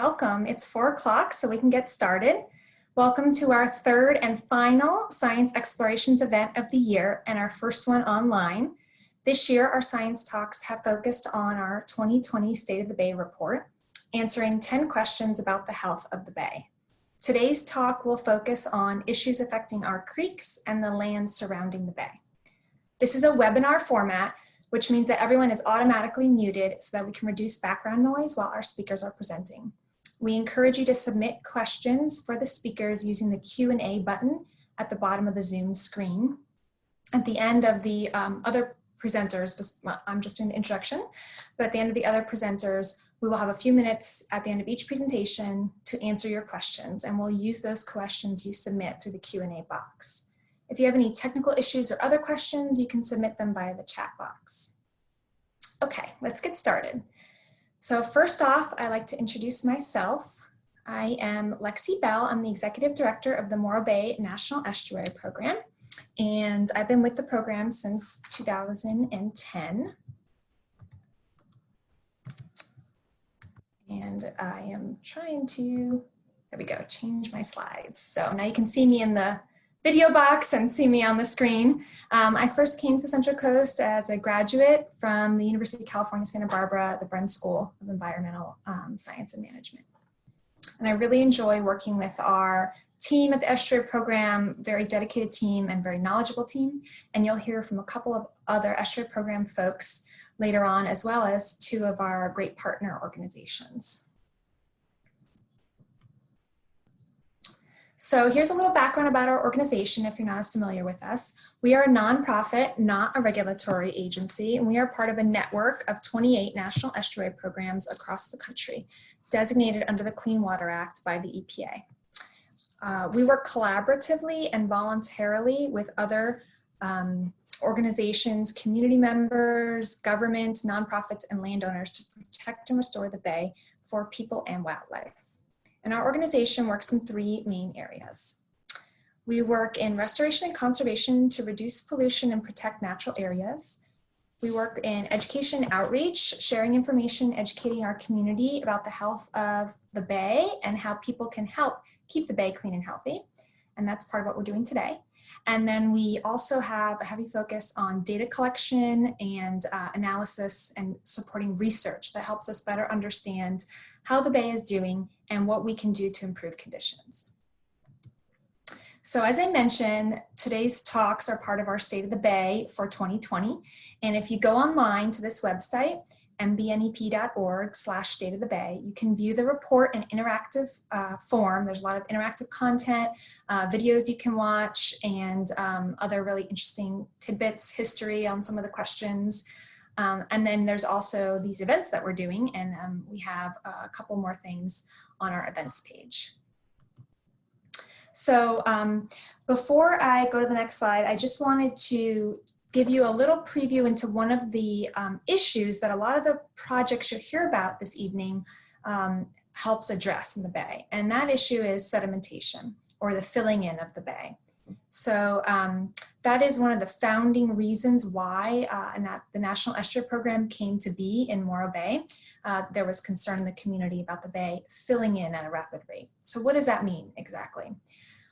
welcome. It's 4 o'clock, so we can get started. Welcome to our third and final Science Explorations event of the year and our first one online. This year, our science talks have focused on our 2020 State of the Bay report, answering 10 questions about the health of the bay. Today's talk will focus on issues affecting our creeks and the land surrounding the bay. This is a webinar format, which means that everyone is automatically muted so that we can reduce background noise while our speakers are presenting. We encourage you to submit questions for the speakers using the Q&A button at the bottom of the Zoom screen. At the end of the other presenters, I'm just doing the introduction, but at the end of the other presenters, we will have a few minutes at the end of each presentation to answer your questions, and we'll use those questions you submit through the Q&A box. If you have any technical issues or other questions, you can submit them via the chat box. Okay, let's get started. So first off, I'd like to introduce myself. I am Lexie Bell. I'm the Executive Director of the Morro Bay National Estuary Program, and I've been with the program since 2010. And I am trying to, there we go, change my slides. So now you can see me in the video box and see me on the screen. I first came to the Central Coast as a graduate from the University of California, Santa Barbara, the Bren School of Environmental Science and Management. And I really enjoy working with our team at the Estuary Program, very dedicated team and very knowledgeable team. And you'll hear from a couple of other Estuary Program folks later on, as well as 2 of our great partner organizations. So here's a little background about our organization if you're not as familiar with us. We are a nonprofit, not a regulatory agency, and we are part of a network of 28 national estuary programs across the country, designated under the Clean Water Act by the EPA. We work collaboratively and voluntarily with other organizations, community members, government, nonprofits, and landowners to protect and restore the bay for people and wildlife. And our organization works in 3 main areas. We work in restoration and conservation to reduce pollution and protect natural areas. We work in education and outreach, sharing information, educating our community about the health of the bay and how people can help keep the bay clean and healthy. And that's part of what we're doing today. And then we also have a heavy focus on data collection and analysis and supporting research that helps us better understand how the bay is doing and what we can do to improve conditions. So as I mentioned, today's talks are part of our State of the Bay for 2020. And if you go online to this website, mbnep.org/State of the Bay, you can view the report in interactive form. There's a lot of interactive content, videos you can watch, and other really interesting tidbits, history on some of the questions. And then there's also these events that we're doing, and we have a couple more things on our events page. So before I go to the next slide, I just wanted to give you a little preview into one of the issues that a lot of the projects you'll hear about this evening helps address in the bay. And that issue is sedimentation, or the filling in of the bay. So that is one of the founding reasons why the National Estuary Program came to be in Morro Bay. There was concern in the community about the bay filling in at a rapid rate. So what does that mean exactly?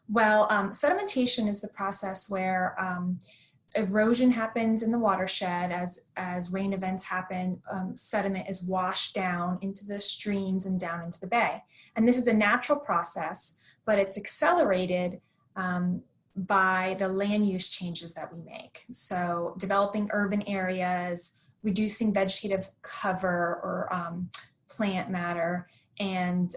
Well, sedimentation is the process where erosion happens in the watershed. As rain events happen, sediment is washed down into the streams and down into the bay. And this is a natural process, but it's accelerated by the land use changes that we make. So developing urban areas, reducing vegetative cover or plant matter, and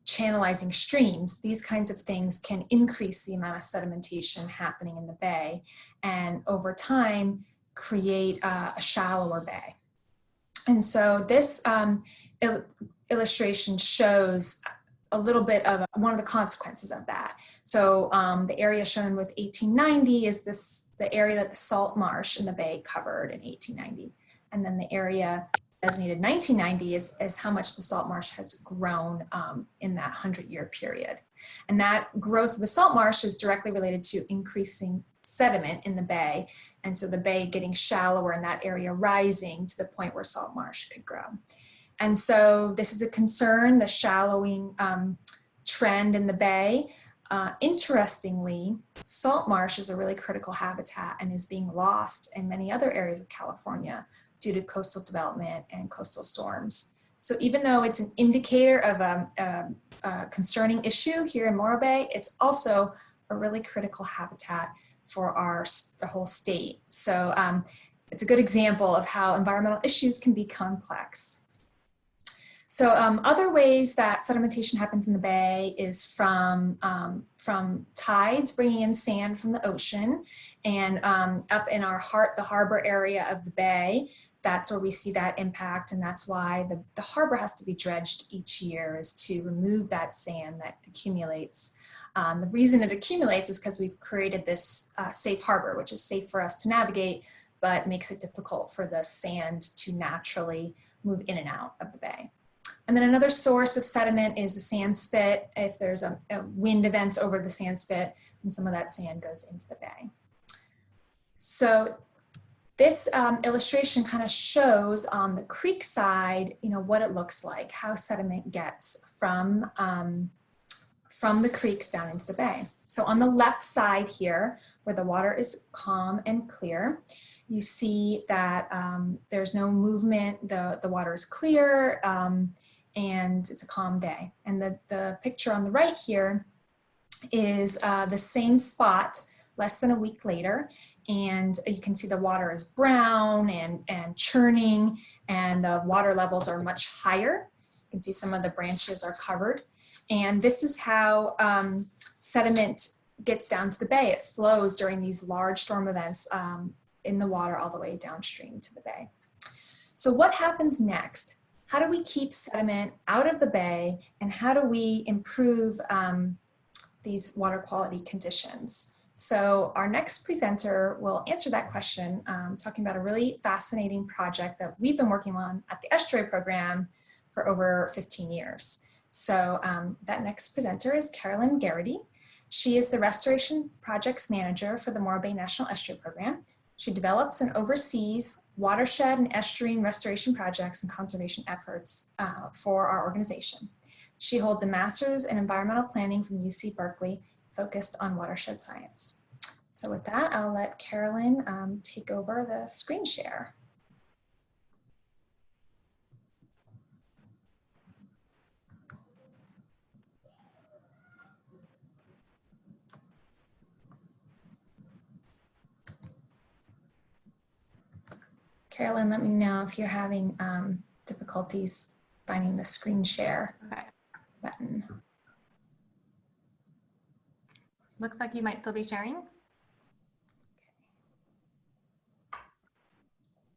channelizing streams, these kinds of things can increase the amount of sedimentation happening in the bay and over time create a shallower bay. And so this illustration shows a little bit of one of the consequences of that. So the area shown with 1890 is the area that the salt marsh in the bay covered in 1890. And then the area designated 1990 is how much the salt marsh has grown in that 100-year period. And that growth of the salt marsh is directly related to increasing sediment in the bay. And so the bay getting shallower and that area rising to the point where salt marsh could grow. And so this is a concern, the shallowing trend in the bay. Interestingly, salt marsh is a really critical habitat and is being lost in many other areas of California due to coastal development and coastal storms. So even though it's an indicator of a concerning issue here in Morro Bay, it's also a really critical habitat for the whole state. So it's a good example of how environmental issues can be complex. So other ways that sedimentation happens in the bay is from tides bringing in sand from the ocean, and up in the harbor area of the bay, that's where we see that impact, and that's why the harbor has to be dredged each year, is to remove that sand that accumulates. The reason it accumulates is because we've created this safe harbor, which is safe for us to navigate, but makes it difficult for the sand to naturally move in and out of the bay. And then another source of sediment is the sand spit. If there's a wind event over the sand spit, and some of that sand goes into the bay. So this illustration kind of shows on the creek side, what it looks like, how sediment gets from the creeks down into the bay. So on the left side here, where the water is calm and clear, you see that there's no movement, the water is clear, and it's a calm day. And the picture on the right here is the same spot less than a week later. And you can see the water is brown and churning, and the water levels are much higher. You can see some of the branches are covered. And this is how sediment gets down to the bay. It flows during these large storm events in the water all the way downstream to the bay. So what happens next? How do we keep sediment out of the bay, and how do we improve these water quality conditions? So our next presenter will answer that question, talking about a really fascinating project that we've been working on at the Estuary Program for over 15 years. So that next presenter is Carolyn Geraghty. She is the Restoration Projects Manager for the Morro Bay National Estuary Program. She develops and oversees watershed and estuarine restoration projects and conservation efforts for our organization. She holds a master's in environmental planning from UC Berkeley, focused on watershed science. So with that, I'll let Carolyn take over the screen share. Carolyn, let me know if you're having difficulties finding the screen share button. Looks like you might still be sharing.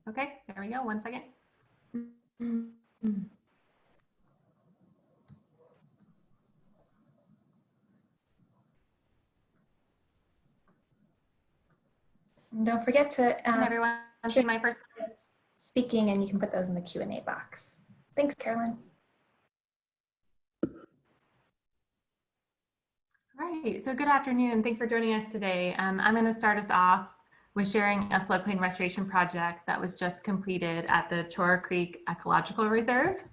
Okay, there we go. 1 second. Don't forget to everyone see my first speaking, and you can put those in the Q&A box. Thanks, Carolyn. All right, so good afternoon. Thanks for joining us today. I'm going to start us off with sharing a floodplain restoration project that was just completed at the Chorro Creek Ecological Reserve.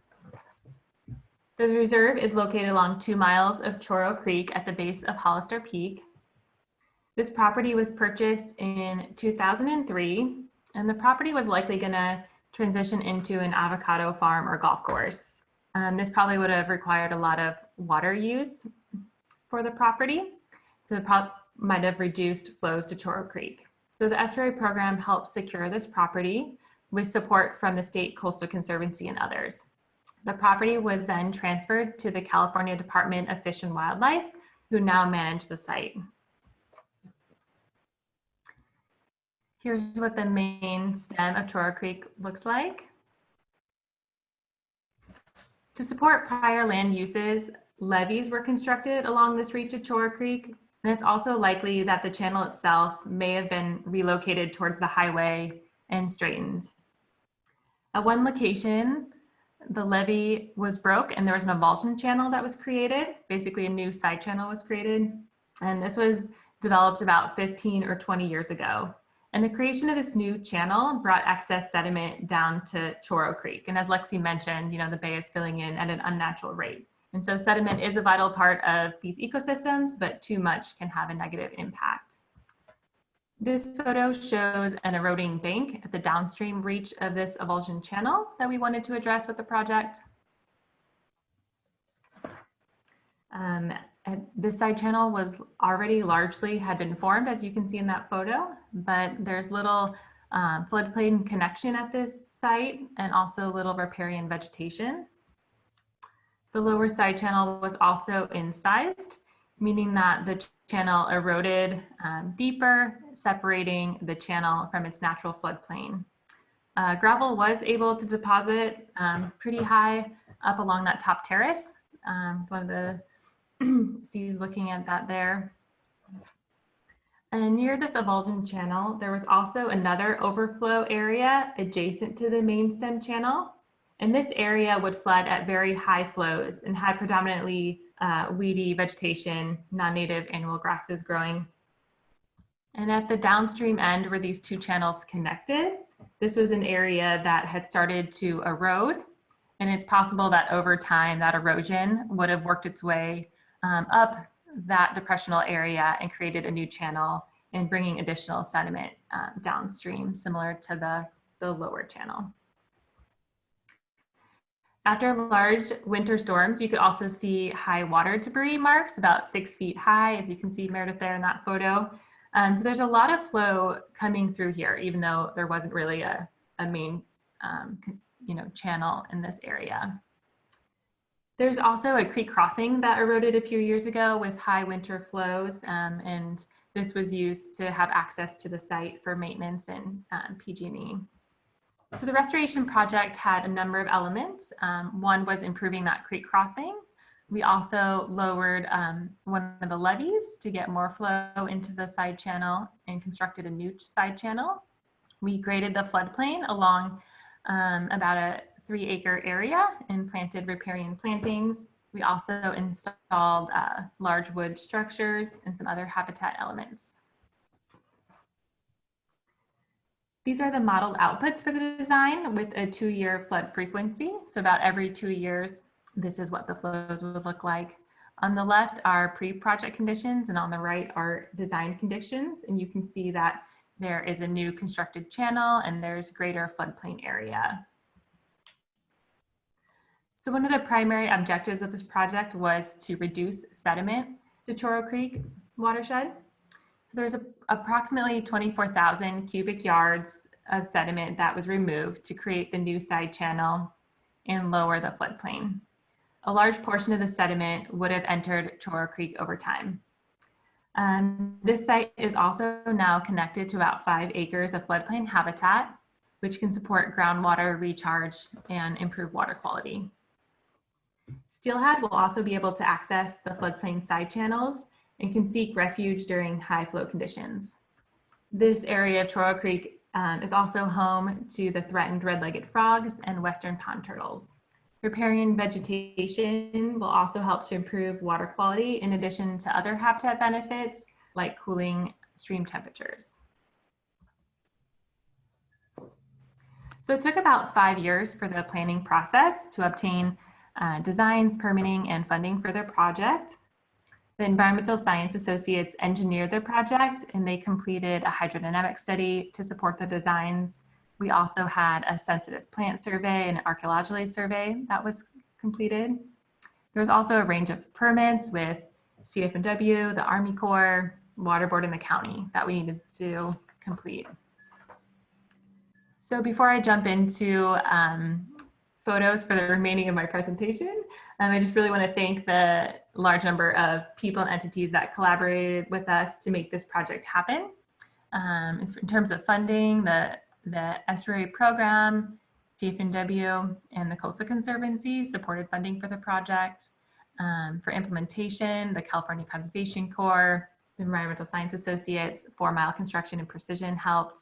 The reserve is located along 2 miles of Chorro Creek at the base of Hollister Peak. This property was purchased in 2003, and the property was likely going to transition into an avocado farm or golf course. This probably would have required a lot of water use for the property, so it might have reduced flows to Chorro Creek. So the Estuary Program helped secure this property with support from the State Coastal Conservancy and others. The property was then transferred to the California Department of Fish and Wildlife, who now manage the site. Here's what the main stem of Chorro Creek looks like. To support prior land uses, levees were constructed along this reach of Chorro Creek, and it's also likely that the channel itself may have been relocated towards the highway and straightened. At one location, the levee was broke and there was an avulsion channel that was created. Basically, a new side channel was created, and this was developed about 15 or 20 years ago. And the creation of this new channel brought excess sediment down to Chorro Creek. And as Lexie mentioned, the bay is filling in at an unnatural rate. And so sediment is a vital part of these ecosystems, but too much can have a negative impact. This photo shows an eroding bank at the downstream reach of this avulsion channel that we wanted to address with the project. This side channel was already had been formed, as you can see in that photo, but there's little floodplain connection at this site and also little riparian vegetation. The lower side channel was also incised, meaning that the channel eroded deeper, separating the channel from its natural floodplain. Gravel was able to deposit pretty high up along that top terrace. One of the C's looking at that there. And near this avulsion channel, there was also another overflow area adjacent to the main stem channel. And this area would flood at very high flows and had predominantly weedy vegetation, non-native annual grasses growing. And at the downstream end where these two channels connected, this was an area that had started to erode. And it's possible that over time that erosion would have worked its way up that depressional area and created a new channel and bringing additional sediment downstream, similar to the lower channel. After large winter storms, you could also see high water debris marks about 6 feet high, as you can see Meredith there in that photo. So there's a lot of flow coming through here, even though there wasn't really a main channel in this area. There's also a creek crossing that eroded a few years ago with high winter flows, and this was used to have access to the site for maintenance and PG&E. So the restoration project had a number of elements. One was improving that creek crossing. We also lowered one of the levees to get more flow into the side channel and constructed a new side channel. We graded the floodplain along about a 3-acre area and planted riparian plantings. We also installed large wood structures and some other habitat elements. These are the modeled outputs for the design with a 2-year flood frequency. So about every 2 years, this is what the flows would look like. On the left are pre-project conditions and on the right are design conditions. And you can see that there is a new constructed channel and there's greater floodplain area. So one of the primary objectives of this project was to reduce sediment to Chorro Creek watershed. So there's approximately 24,000 cubic yards of sediment that was removed to create the new side channel and lower the floodplain. A large portion of the sediment would have entered Chorro Creek over time. This site is also now connected to about 5 acres of floodplain habitat, which can support groundwater recharge and improve water quality. Steelhead will also be able to access the floodplain side channels and can seek refuge during high flow conditions. This area of Chorro Creek is also home to the threatened red-legged frogs and western pond turtles. Riparian vegetation will also help to improve water quality in addition to other habitat benefits like cooling stream temperatures. So it took about 5 years for the planning process to obtain designs, permitting, and funding for their project. The Environmental Science Associates engineered the project and they completed a hydrodynamic study to support the designs. We also had a sensitive plant survey and an archaeology survey that was completed. There was also a range of permits with CF&W, the Army Corps, Water Board, and the county that we needed to complete. So before I jump into photos for the remaining of my presentation, I just really want to thank the large number of people and entities that collaborated with us to make this project happen. In terms of funding, the Estuary Program, CF&W, and the Coastal Conservancy supported funding for the project. For implementation, the California Conservation Corps, the Environmental Science Associates, 4 Mile Construction and Precision helped.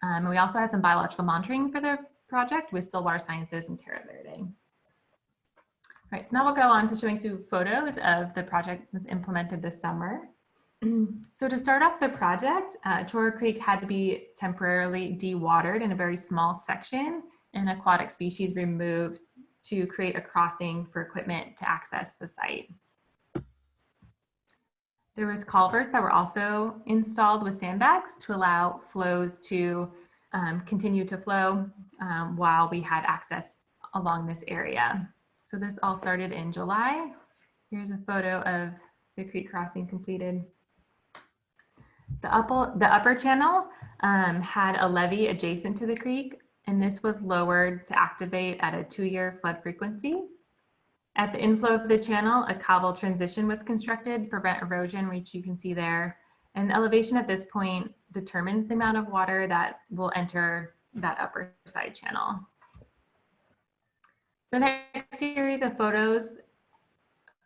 And we also had some biological monitoring for the project with Stillwater Sciences and Terra Verde. All right, so now we'll go on to showing you photos of the project that was implemented this summer. So to start off the project, Chorro Creek had to be temporarily dewatered in a very small section and aquatic species removed to create a crossing for equipment to access the site. There was culverts that were also installed with sandbags to allow flows to continue to flow while we had access along this area. So this all started in July. Here's a photo of the creek crossing completed. The upper channel had a levee adjacent to the creek, and this was lowered to activate at a 2-year flood frequency. At the inflow of the channel, a cobble transition was constructed to prevent erosion, which you can see there. And the elevation at this point determines the amount of water that will enter that upper side channel. The next series of photos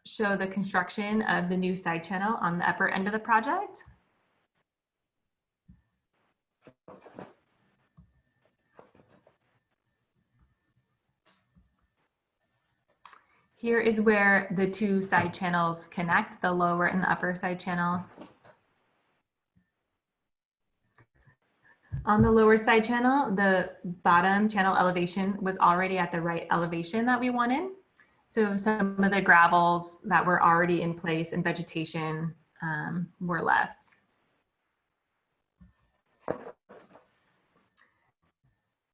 show the construction of the new side channel on the upper end of the project. Here is where the two side channels connect, the lower and the upper side channel. On the lower side channel, the bottom channel elevation was already at the right elevation that we wanted. So some of the gravels that were already in place and vegetation were left.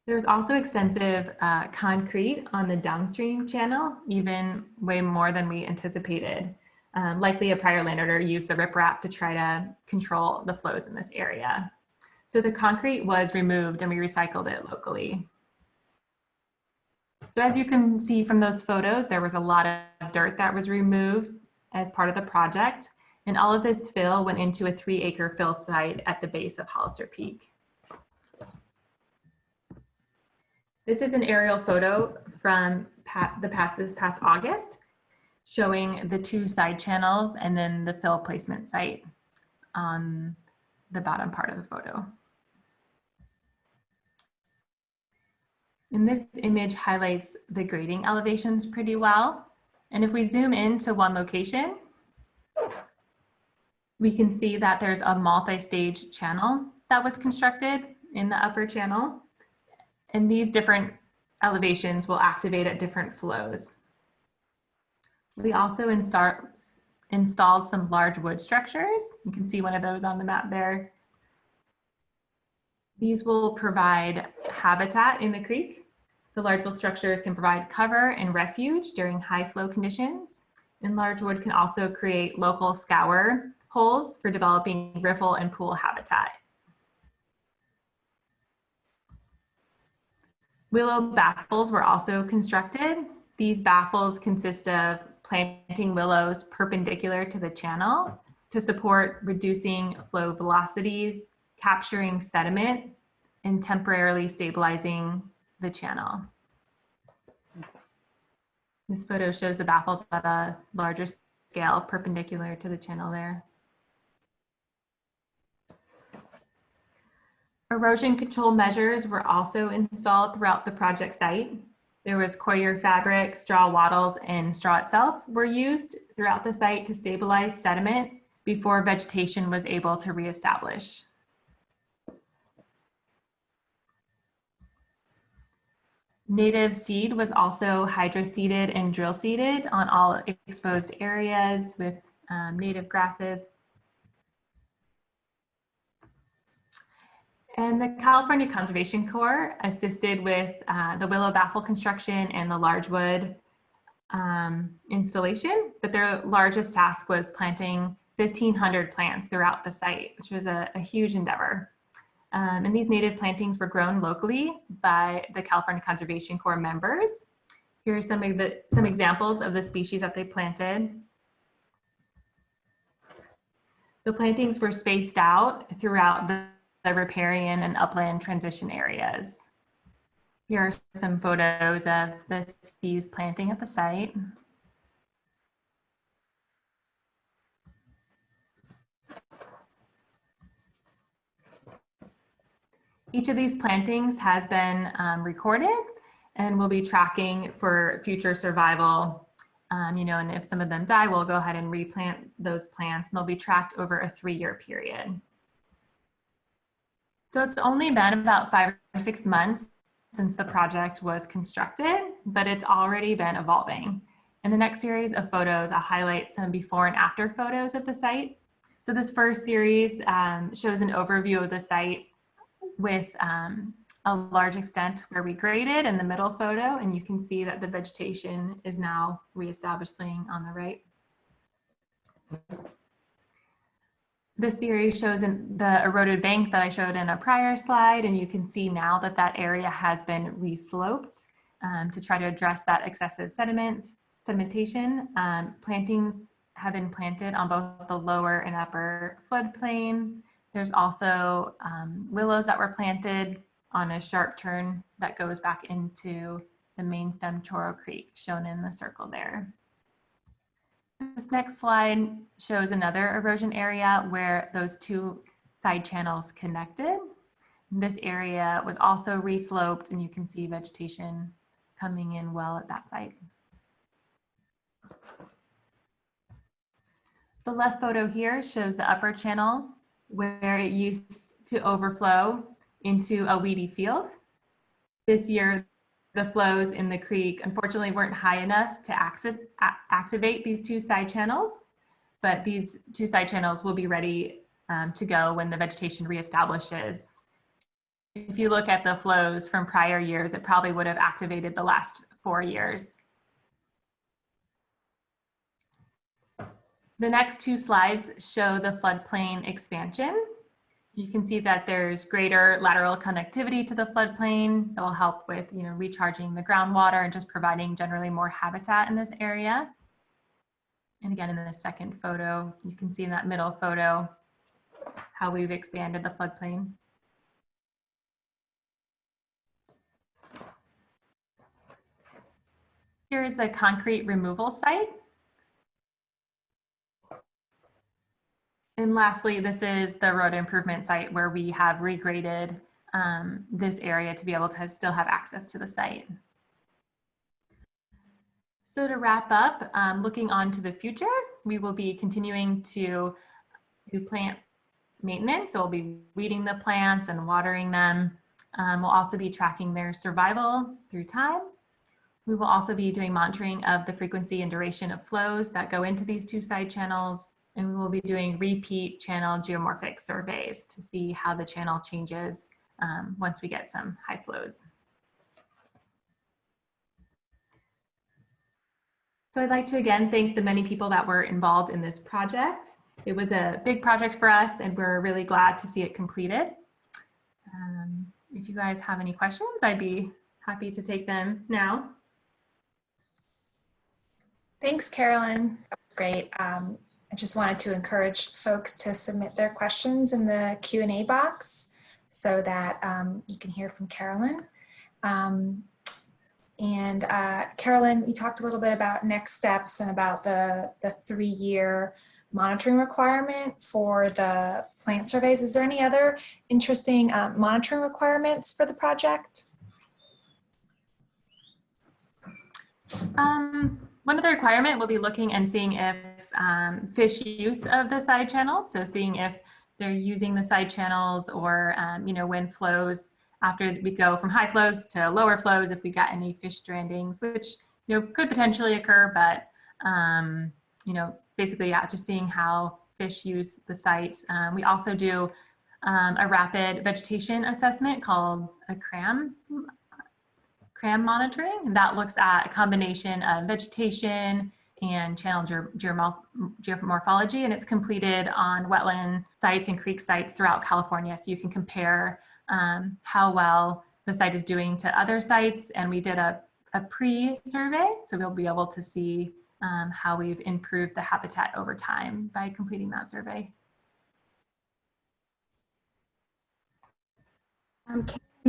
There's also extensive concrete on the downstream channel, even way more than we anticipated. Likely a prior landowner used the riprap to try to control the flows in this area. So the concrete was removed and we recycled it locally. So as you can see from those photos, there was a lot of dirt that was removed as part of the project. And all of this fill went into a 3-acre fill site at the base of Hollister Peak. This is an aerial photo from this past August, showing the two side channels and then the fill placement site on the bottom part of the photo. And this image highlights the grading elevations pretty well. And if we zoom into one location, we can see that there's a multi-stage channel that was constructed in the upper channel. And these different elevations will activate at different flows. We also installed some large wood structures. You can see one of those on the map there. These will provide habitat in the creek. The large wood structures can provide cover and refuge during high flow conditions. And large wood can also create local scour holes for developing riffle and pool habitat. Willow baffles were also constructed. These baffles consist of planting willows perpendicular to the channel to support reducing flow velocities, capturing sediment, and temporarily stabilizing the channel. This photo shows the baffles at a larger scale perpendicular to the channel there. Erosion control measures were also installed throughout the project site. There was coir fabric, straw wattles, and straw itself were used throughout the site to stabilize sediment before vegetation was able to reestablish. Native seed was also hydroseeded and drill seeded on all exposed areas with native grasses. And the California Conservation Corps assisted with the willow baffle construction and the large wood installation, but their largest task was planting 1,500 plants throughout the site, which was a huge endeavor. And these native plantings were grown locally by the California Conservation Corps members. Here are some examples of the species that they planted. The plantings were spaced out throughout the riparian and upland transition areas. Here are some photos of the species planting at the site. Each of these plantings has been recorded and we'll be tracking for future survival And if some of them die, we'll go ahead and replant those plants, and they'll be tracked over a 3-year period. So it's only been about 5 or 6 months since the project was constructed, but it's already been evolving. In the next series of photos, I'll highlight some before and after photos of the site. So this first series shows an overview of the site with a large extent where we graded in the middle photo, and you can see that the vegetation is now reestablishing on the right. This series shows the eroded bank that I showed in a prior slide, and you can see now that that area has been resloped to try to address that excessive sedimentation. Plantings have been planted on both the lower and upper floodplain. There's also willows that were planted on a sharp turn that goes back into the main stem Chorro Creek, shown in the circle there. This next slide shows another erosion area where those 2 side channels connected. This area was also resloped, and you can see vegetation coming in well at that site. The left photo here shows the upper channel where it used to overflow into a weedy field. This year, the flows in the creek unfortunately weren't high enough to activate these 2 side channels, but these 2 side channels will be ready to go when the vegetation reestablishes. If you look at the flows from prior years, it probably would have activated the last 4 years. The next 2 slides show the floodplain expansion. You can see that there's greater lateral connectivity to the floodplain that will help with recharging the groundwater and just providing generally more habitat in this area. And again, in the second photo, you can see in that middle photo how we've expanded the floodplain. Here is the concrete removal site. And lastly, this is the road improvement site where we have regraded this area to be able to still have access to the site. So to wrap up, looking on to the future, we will be continuing to do plant maintenance. So we'll be weeding the plants and watering them. We'll also be tracking their survival through time. We will also be doing monitoring of the frequency and duration of flows that go into these 2 side channels. And we will be doing repeat channel geomorphic surveys to see how the channel changes once we get some high flows. So I'd like to again thank the many people that were involved in this project. It was a big project for us, and we're really glad to see it completed. If you guys have any questions, I'd be happy to take them now. Thanks, Carolyn. That was great. I just wanted to encourage folks to submit their questions in the Q&A box so that you can hear from Carolyn. Carolyn, you talked a little bit about next steps and about the 3-year monitoring requirement for the plant surveys. Is there any other interesting monitoring requirements for the project? One of the requirement will be looking and seeing if fish use of the side channels. So seeing if they're using the side channels or, when flows, after we go from high flows to lower flows, if we got any fish strandings, which, could potentially occur, but, basically, yeah, just seeing how fish use the sites. We also do a rapid vegetation assessment called a CRAM monitoring, and that looks at a combination of vegetation and channel geomorphology, and it's completed on wetland sites and creek sites throughout California, so you can compare how well the site is doing to other sites. And we did a pre-survey, so we'll be able to see how we've improved the habitat over time by completing that survey.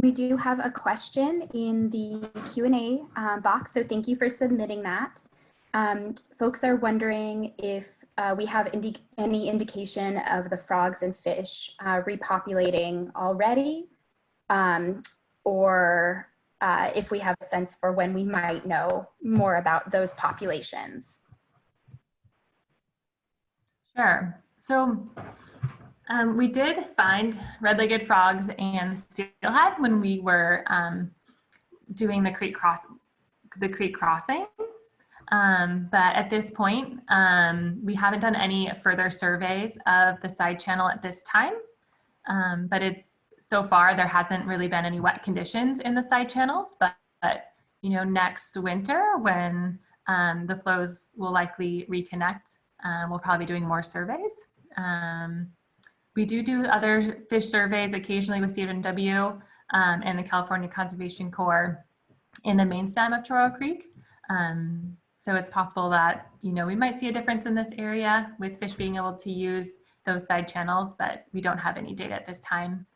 We do have a question in the Q&A box, so thank you for submitting that. Folks are wondering if we have any indication of the frogs and fish repopulating already, or if we have a sense for when we might know more about those populations. Sure. So we did find red-legged frogs and steelhead when we were doing the creek crossing. But at this point, we haven't done any further surveys of the side channel at this time. But so far there hasn't really been any wet conditions in the side channels. But you know, next winter when the flows will likely reconnect, we'll probably be doing more surveys. We do other fish surveys occasionally with CNW and the California Conservation Corps in the main stem of Chorro Creek. So it's possible that, you know, we might see a difference in this area with fish being able to use those side channels, but we don't have any data at this time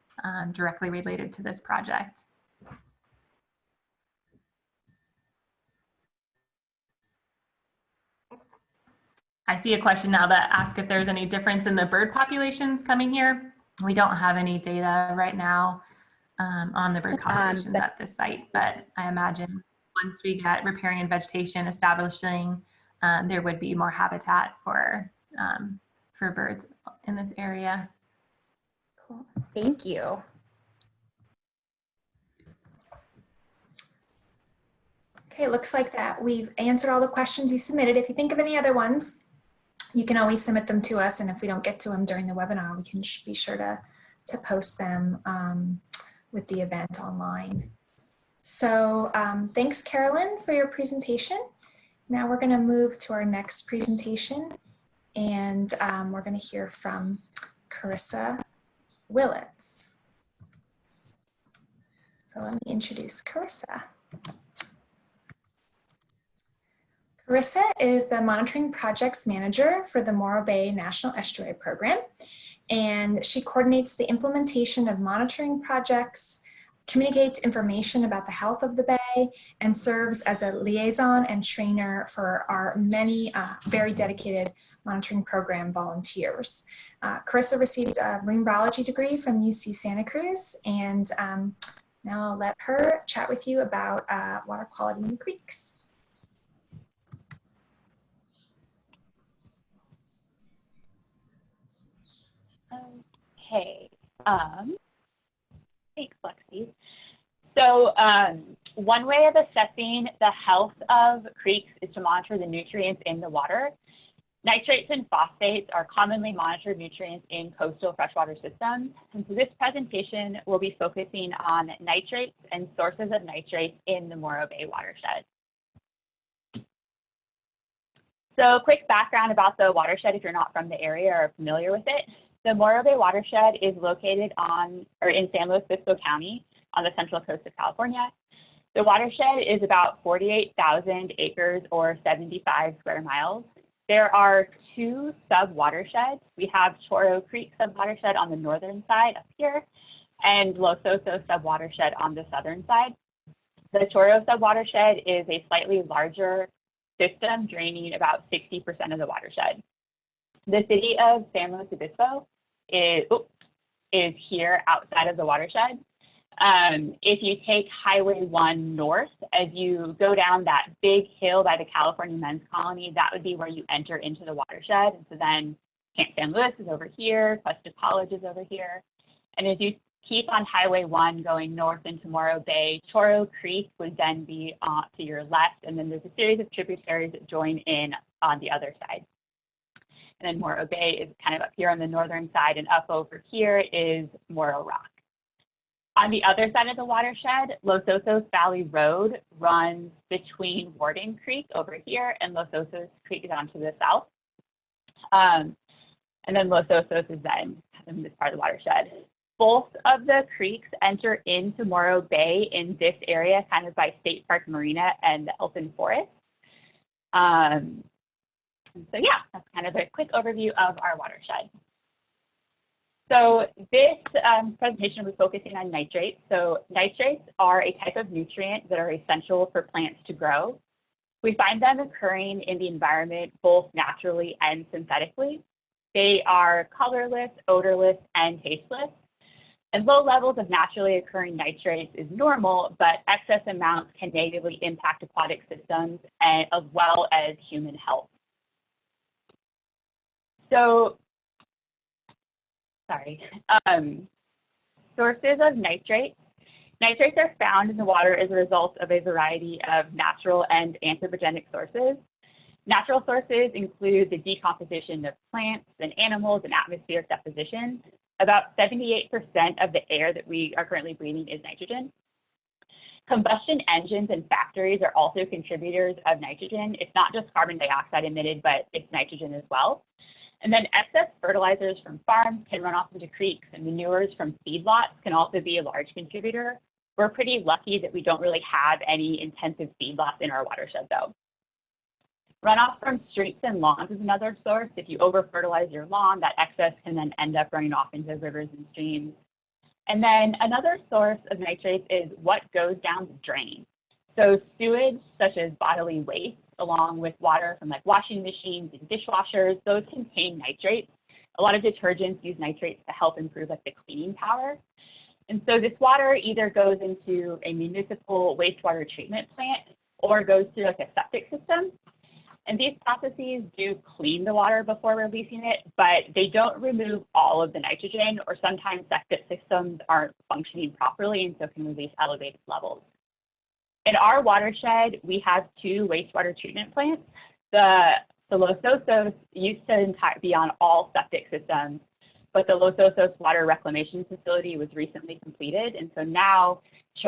directly related to this project. I see a question now that asks if there's any difference in the bird populations coming here. We don't have any data right now on the bird populations at this site, but I imagine once we get riparian and vegetation establishing, there would be more habitat for birds in this area. Cool. Thank you. Okay, it looks like that we've answered all the questions you submitted. If you think of any other ones, you can always submit them to us, and if we don't get to them during the webinar, we can be sure to post them with the event online. So thanks, Carolyn, for your presentation. Now we're going to move to our next presentation, and we're going to hear from Karissa Willits. So let me introduce Karissa. Karissa is the Monitoring Projects Manager for the Morro Bay National Estuary Program, and she coordinates the implementation of monitoring projects, communicates information about the health of the bay, and serves as a liaison and trainer for our many very dedicated monitoring program volunteers. Karissa received a marine biology degree from UC Santa Cruz, and now I'll let her chat with you about water quality in the creeks. Okay, thanks, Lexie. So one way of assessing the health of creeks is to monitor the nutrients in the water. Nitrates and phosphates are commonly monitored nutrients in coastal freshwater systems. And so this presentation will be focusing on nitrates and sources of nitrates in the Morro Bay watershed. So quick background about the watershed if you're not from the area or familiar with it. The Morro Bay watershed is located in San Luis Obispo County on the central coast of California. The watershed is about 48,000 acres or 75 square miles. There are two sub-watersheds. We have Chorro Creek sub-watershed on the northern side up here and Los Osos sub-watershed on the southern side. The Chorro sub-watershed is a slightly larger system draining about 60% of the watershed. The city of San Luis Obispo is here outside of the watershed. If you take Highway 1 north, as you go down that big hill by the California Men's Colony, that would be where you enter into the watershed. And so then Camp San Luis is over here, Cuesta College is over here. And as you keep on Highway 1 going north into Morro Bay, Chorro Creek would then be to your left, and then there's a series of tributaries that join in on the other side. And then Morro Bay is kind of up here on the northern side, and up over here is Morro Rock. On the other side of the watershed, Los Osos Valley Road runs between Warden Creek over here and Los Osos Creek down to the south. And then Los Osos is then in this part of the watershed. Both of the creeks enter into Morro Bay in this area, kind of by State Park Marina and the Elfin Forest. So yeah, that's kind of a quick overview of our watershed. So this presentation was focusing on nitrates. So nitrates are a type of nutrient that are essential for plants to grow. We find them occurring in the environment both naturally and synthetically. They are colorless, odorless, and tasteless. And low levels of naturally occurring nitrates is normal, but excess amounts can negatively impact aquatic systems as well as human health. So, sources of nitrates. Nitrates are found in the water as a result of a variety of natural and anthropogenic sources. Natural sources include the decomposition of plants and animals and atmospheric deposition. About 78% of the air that we are currently breathing is nitrogen. Combustion engines and factories are also contributors of nitrogen. It's not just carbon dioxide emitted, but it's nitrogen as well. And then excess fertilizers from farms can run off into creeks, and manures from feedlots can also be a large contributor. We're pretty lucky that we don't really have any intensive feedlots in our watershed, though. Runoff from streets and lawns is another source. If you over-fertilize your lawn, that excess can then end up running off into rivers and streams. And then another source of nitrates is what goes down the drain. So sewage, such as bodily waste, along with water from like washing machines and dishwashers, those contain nitrates. A lot of detergents use nitrates to help improve like the cleaning power. And so this water either goes into a municipal wastewater treatment plant or goes through like a septic system. And these processes do clean the water before releasing it, but they don't remove all of the nitrogen, or sometimes septic systems aren't functioning properly and so can release elevated levels. In our watershed, we have 2 wastewater treatment plants. The Los Osos used to be on all septic systems, but the Los Osos water reclamation facility was recently completed. And so now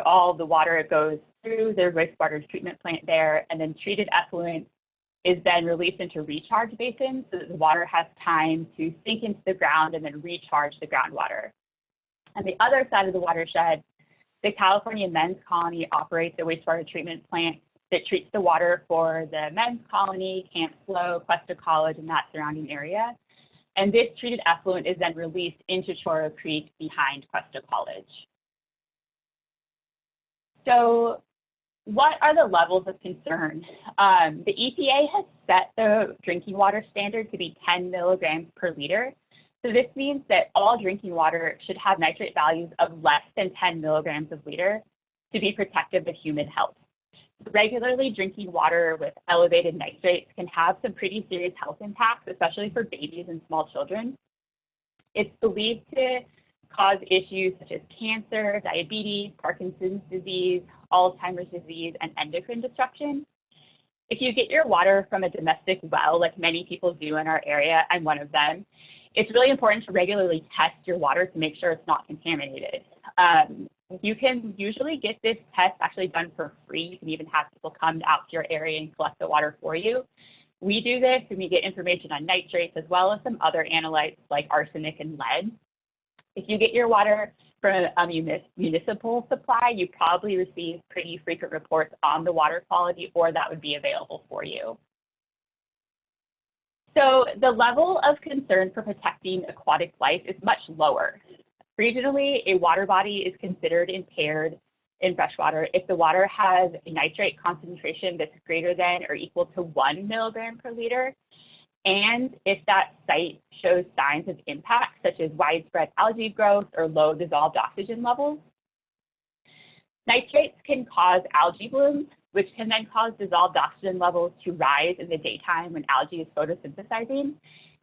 all the water goes through their wastewater treatment plant there, and then treated effluent is then released into recharge basins so that the water has time to sink into the ground and then recharge the groundwater. On the other side of the watershed, the California Men's Colony operates a wastewater treatment plant that treats the water for the Men's Colony, Camp Slow, Cuesta College, and that surrounding area. And this treated effluent is then released into Chorro Creek behind Cuesta College. So what are the levels of concern? The EPA has set the drinking water standard to be 10 milligrams per liter. So this means that all drinking water should have nitrate values of less than 10 milligrams per liter to be protective of human health. Regularly drinking water with elevated nitrates can have some pretty serious health impacts, especially for babies and small children. It's believed to cause issues such as cancer, diabetes, Parkinson's disease, Alzheimer's disease, and endocrine disruption. If you get your water from a domestic well, like many people do in our area, I'm one of them, it's really important to regularly test your water to make sure it's not contaminated. You can usually get this test actually done for free. You can even have people come out to your area and collect the water for you. We do this and we get information on nitrates as well as some other analytes like arsenic and lead. If you get your water from a municipal supply, you probably receive pretty frequent reports on the water quality, or that would be available for you. So the level of concern for protecting aquatic life is much lower. Regionally, a water body is considered impaired in freshwater if the water has a nitrate concentration that's greater than or equal to 1 milligram per liter, and if that site shows signs of impact, such as widespread algae growth or low dissolved oxygen levels. Nitrates can cause algae blooms, which can then cause dissolved oxygen levels to rise in the daytime when algae is photosynthesizing,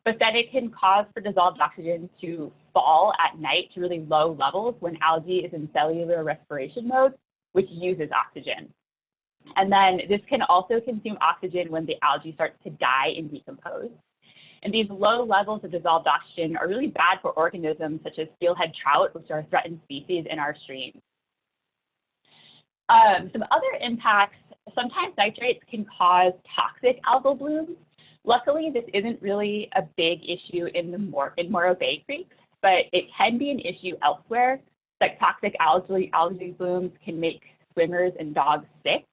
but then it can cause for dissolved oxygen to fall at night to really low levels when algae is in cellular respiration mode, which uses oxygen. And then this can also consume oxygen when the algae starts to die and decompose. And these low levels of dissolved oxygen are really bad for organisms such as steelhead trout, which are a threatened species in our streams. Some other impacts, sometimes nitrates can cause toxic algal blooms. Luckily, this isn't really a big issue in Morro Bay creeks, but it can be an issue elsewhere. Like toxic algae blooms can make swimmers and dogs sick.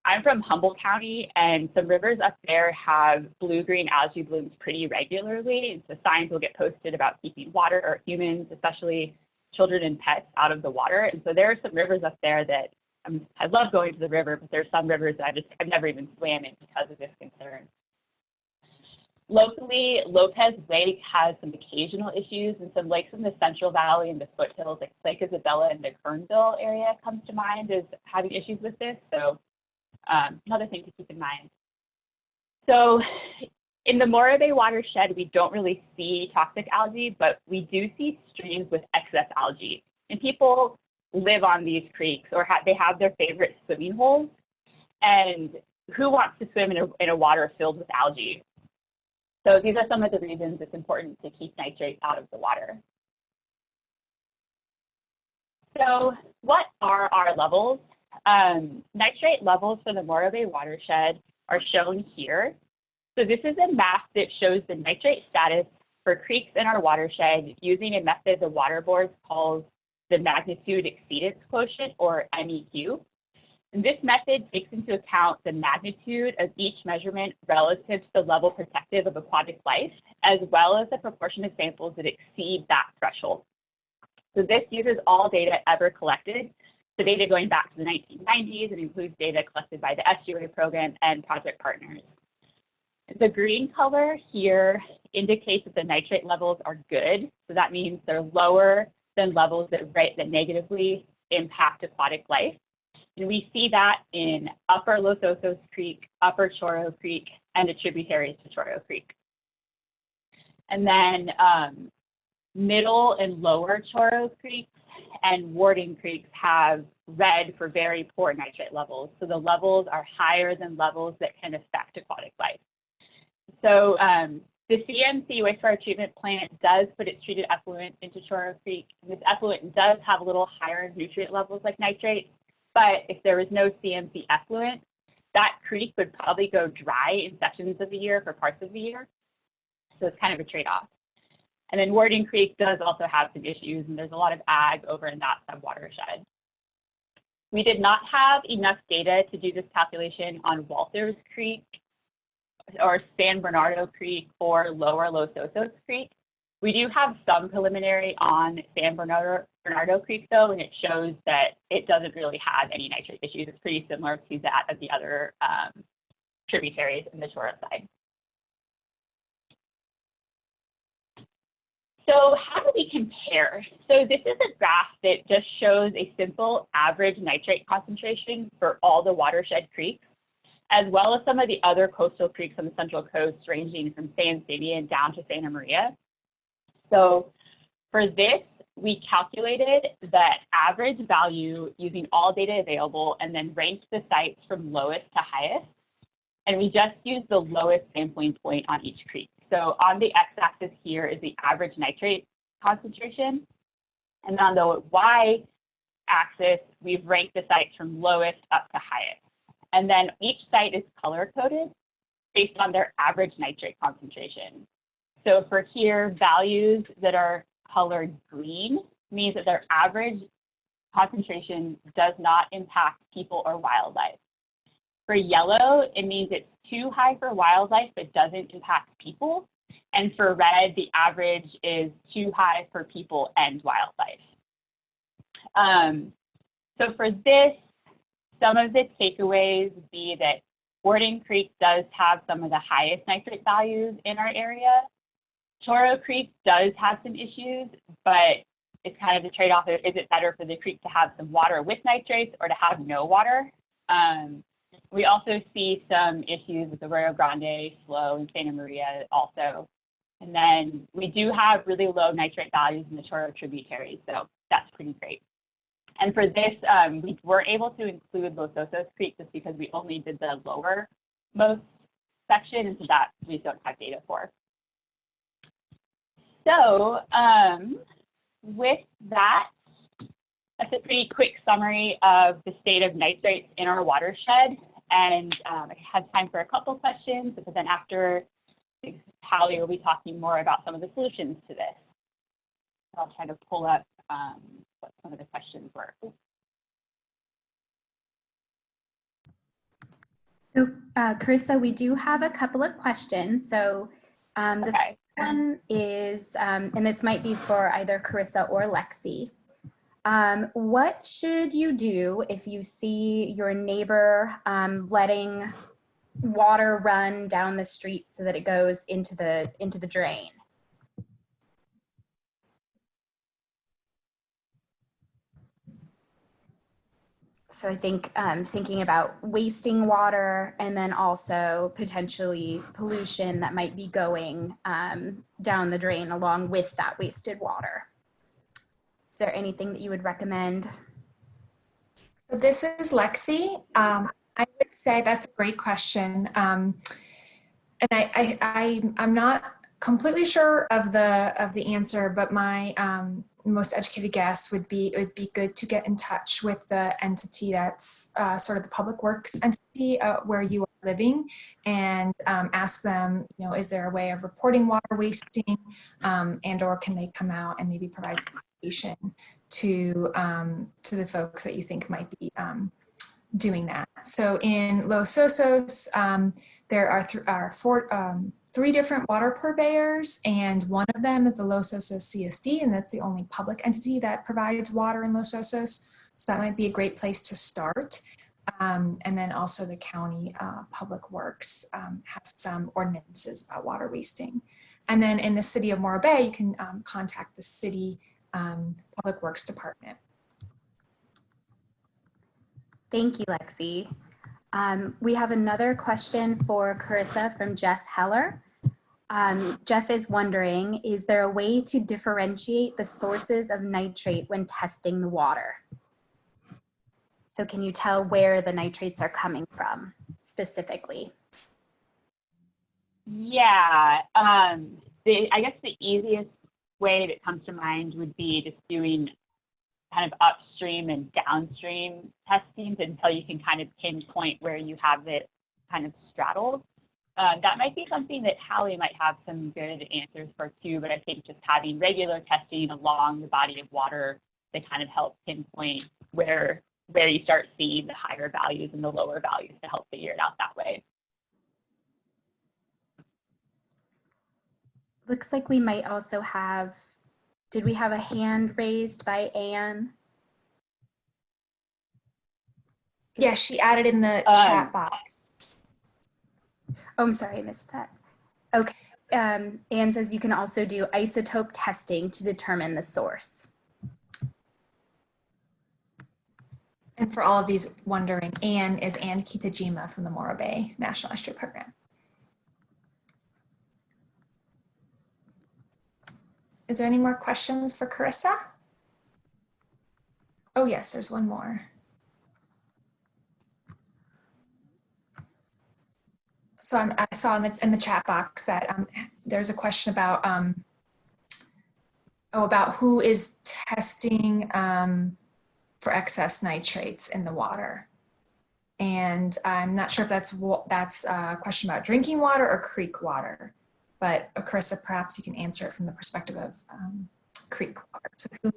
I'm from Humboldt County, and some rivers up there have blue-green algae blooms pretty regularly, and so signs will get posted about keeping water, or humans, especially children and pets, out of the water. And so there are some rivers up there that I love going to the river, but there's some rivers that I've never even swam in because of this concern. Locally, Lopez Lake has some occasional issues, and some lakes in the Central Valley and the foothills, like Lake Isabella and the Kernville area, comes to mind as having issues with this. So another thing to keep in mind. So in the Morro Bay watershed, we don't really see toxic algae, but we do see streams with excess algae. And people live on these creeks, or they have their favorite swimming holes. And who wants to swim in a water filled with algae? So these are some of the reasons it's important to keep nitrate out of the water. So what are our levels? Nitrate levels for the Morro Bay watershed are shown here. So this is a map that shows the nitrate status for creeks in our watershed using a method the Water Board calls the magnitude exceedance quotient, or MEQ. And this method takes into account the magnitude of each measurement relative to the level protective of aquatic life, as well as the proportion of samples that exceed that threshold. So this uses all data ever collected, the data going back to the 1990s, and includes data collected by the Estuary Program and project partners. The green color here indicates that the nitrate levels are good. So that means they're lower than levels that negatively impact aquatic life. And we see that in Upper Los Osos Creek, Upper Chorro Creek, and the tributaries to Chorro Creek. And then Middle and Lower Chorro Creeks and Warden Creeks have red for very poor nitrate levels. So the levels are higher than levels that can affect aquatic life. So the CMC wastewater treatment plant does put its treated effluent into Chorro Creek. And this effluent does have a little higher nutrient levels like nitrate. But if there was no CMC effluent, that creek would probably go dry in sections of the year for parts of the year. So it's kind of a trade-off. And then Warden Creek does also have some issues, and there's a lot of ag over in that sub-watershed. We did not have enough data to do this calculation on Walters Creek or San Bernardo Creek or Lower Los Osos Creek. We do have some preliminary on San Bernardo Creek, though, and it shows that it doesn't really have any nitrate issues. It's pretty similar to that of the other tributaries in the Chorro side. So how do we compare? So this is a graph that just shows a simple average nitrate concentration for all the watershed creeks, as well as some of the other coastal creeks on the Central Coast, ranging from San Simeon down to Santa Maria. So for this, we calculated the average value using all data available and then ranked the sites from lowest to highest. And we just used the lowest sampling point on each creek. So on the x-axis here is the average nitrate concentration. And on the y-axis, we've ranked the sites from lowest up to highest. And then each site is color-coded based on their average nitrate concentration. So for here, values that are colored green means that their average concentration does not impact people or wildlife. For yellow, it means it's too high for wildlife but doesn't impact people. And for red, the average is too high for people and wildlife. So for this, some of the takeaways would be that Warden Creek does have some of the highest nitrate values in our area. Chorro Creek does have some issues, but it's kind of the trade-off. Is it better for the creek to have some water with nitrates or to have no water? We also see some issues with the Rio Grande, Slow, and Santa Maria also. And then we do have really low nitrate values in the Chorro tributaries, so that's pretty great. And for this, we weren't able to include Los Osos Creek just because we only did the lowermost section, and so that we don't have data for. So with that, that's a pretty quick summary of the state of nitrates in our watershed. And I had time for a couple questions, but then after, Hallie will be talking more about some of the solutions to this. So I'll try to pull up what some of the questions were. So Karissa, we do have a couple of questions. So the first one is, and this might be for either Karissa or Lexie. What should you do if you see your neighbor letting water run down the street so that it goes into the drain? So I think thinking about wasting water and then also potentially pollution that might be going down the drain along with that wasted water. Is there anything that you would recommend? So this is Lexie. I would say that's a great question. And I'm not completely sure of the answer, but my most educated guess would be it would be good to get in touch with the entity that's sort of the public works entity where you are living, and ask them, you know, is there a way of reporting water wasting, and or can they come out and maybe provide information to the folks that you think might be doing that. So in Los Osos, there are three different water purveyors, and one of them is the Los Osos CSD, and that's the only public entity that provides water in Los Osos. So that might be a great place to start. And then also the county public works has some ordinances about water wasting. And then in the city of Morro Bay, you can contact the city public works department. Thank you, Lexie. We have another question for Karissa from Jeff Heller. Jeff is wondering, is there a way to differentiate the sources of nitrate when testing the water? So can you tell where the nitrates are coming from specifically? Yeah, I guess the easiest way that comes to mind would be just doing kind of upstream and downstream testings until you can kind of pinpoint where you have it kind of straddled. That might be something that Hallie might have some good answers for too, but I think just having regular testing along the body of water that kind of help pinpoint where you start seeing the higher values and the lower values to help figure it out that way. Looks like we might also have, did we have a hand raised by Anne? Yeah, she added in the chat box. Oh, I'm sorry, I missed that. Okay, Anne says you can also do isotope testing to determine the source. And for all of these wondering, Anne is Anne Kitajima from the Morro Bay National Estuary Program. Is there any more questions for Karissa? Oh yes, there's one more. So I saw in the chat box that there's a question about about who is testing for excess nitrates in the water, and I'm not sure if that's a question about drinking water or creek water, but Karissa, perhaps you can answer it from the perspective of creek water. So who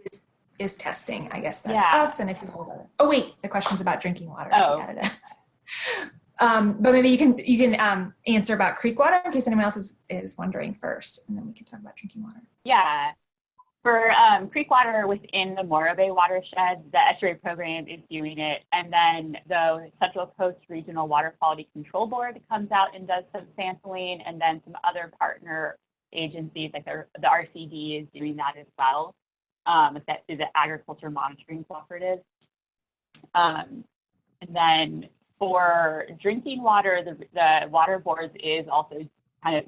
is testing? I guess that's us, and if you hold it. Oh wait, the question's about drinking water. Oh. She added it. But maybe you can answer about creek water in case anyone else is wondering first, and then we can talk about drinking water. Yeah, for creek water within the Morro Bay watershed, the Estuary Program is doing it, and then the Central Coast Regional Water Quality Control Board comes out and does some sampling, and then some other partner agencies like the RCD is doing that as well, through the Agriculture Monitoring Cooperative. And then for drinking water, the water boards is also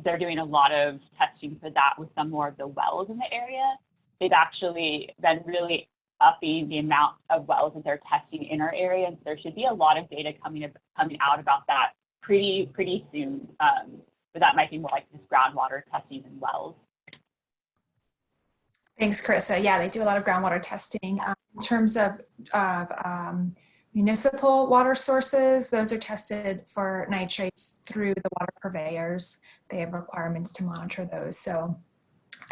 they're doing a lot of testing for that with some more of the wells in the area. They've actually been really upping the amount of wells that they're testing in our area, and so there should be a lot of data coming out about that pretty soon. But that might be more like just groundwater testing in wells. Thanks, Karissa. Yeah, they do a lot of groundwater testing. In terms of municipal water sources, those are tested for nitrates through the water purveyors. They have requirements to monitor those. So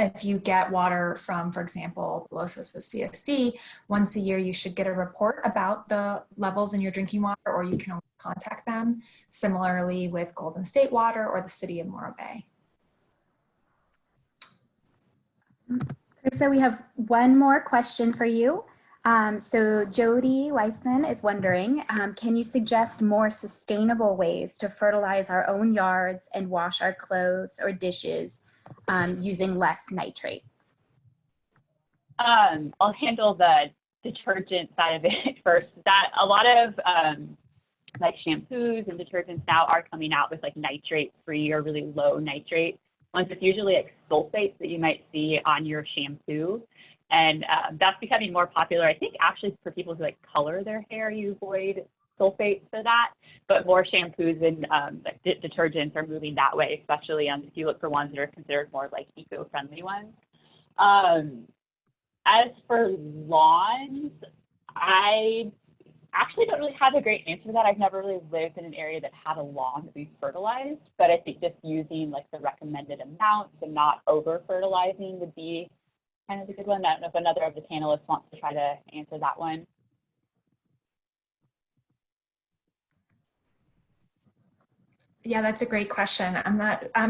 if you get water from, for example, Los Osos CSD, once a year you should get a report about the levels in your drinking water, or you can always contact them. Similarly with Golden State Water or the city of Morro Bay. So we have one more question for you. So Jody Weissman is wondering, can you suggest more sustainable ways to fertilize our own yards and wash our clothes or dishes using less nitrates? I'll handle the detergent side of it first. That a lot of like shampoos and detergents now are coming out with like nitrate-free or really low nitrate ones. It's usually like sulfates that you might see on your shampoo. And that's becoming more popular. I think actually for people who like color their hair, you avoid sulfates for that. But more shampoos and like detergents are moving that way, especially if you look for ones that are considered more like eco-friendly ones. As for lawns, I actually don't really have a great answer to that. I've never really lived in an area that had a lawn that we fertilized, but I think just using like the recommended amounts and not over fertilizing would be kind of a good one. I don't know if another of the panelists wants to try to answer that one. Yeah, that's a great question. I'm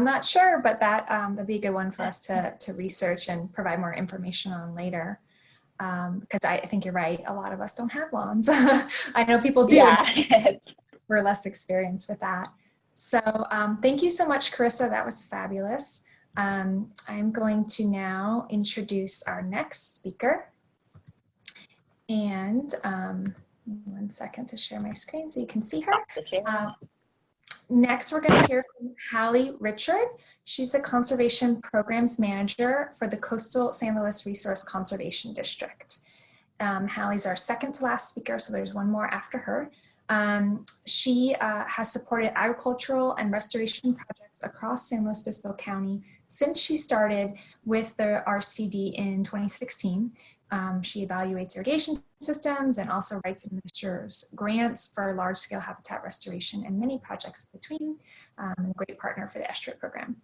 not sure, but that'd be a good one for us to research and provide more information on later. Because I think you're right. A lot of us don't have lawns. I know people do. Yeah. We're less experienced with that. So thank you so much, Karissa. That was fabulous. I'm going to now introduce our next speaker. And 1 second to share my screen so you can see her. Next, we're going to hear from Hallie Richard. She's the Conservation Programs Manager for the Coastal San Luis Resource Conservation District. Hallie's our second to last speaker, so there's one more after her. She has supported agricultural and restoration projects across San Luis Obispo County since she started with the RCD in 2016. She evaluates irrigation systems and also writes and administers grants for large-scale habitat restoration and many projects in between, and a great partner for the Estuary Program.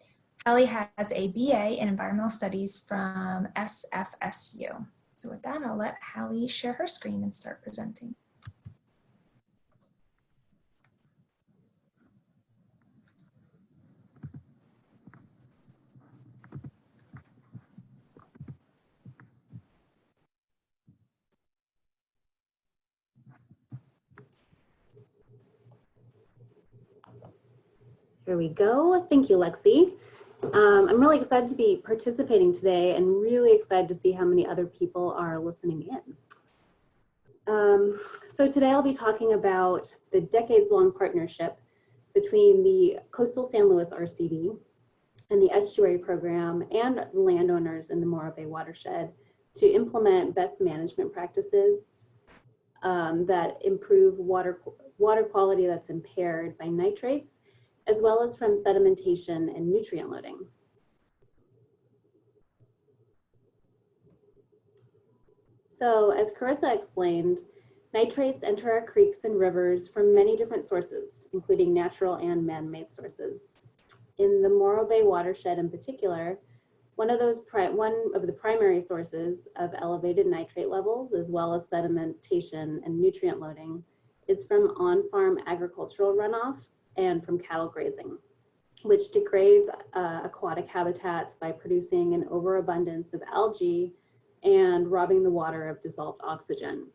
Hallie has a BA in Environmental Studies from SFSU. So with that, I'll let Hallie share her screen and start presenting. Here we go. Thank you, Lexie. I'm really excited to be participating today and really excited to see how many other people are listening in. So today I'll be talking about the decades-long partnership between the Coastal San Luis RCD and the Estuary Program and the landowners in the Morro Bay Watershed to implement best management practices that improve water quality that's impaired by nitrates, as well as from sedimentation and nutrient loading. So as Karissa explained, nitrates enter our creeks and rivers from many different sources, including natural and man-made sources. In the Morro Bay watershed in particular, one of the primary sources of elevated nitrate levels, as well as sedimentation and nutrient loading, is from on-farm agricultural runoff and from cattle grazing, which degrades aquatic habitats by producing an overabundance of algae and robbing the water of dissolved oxygen.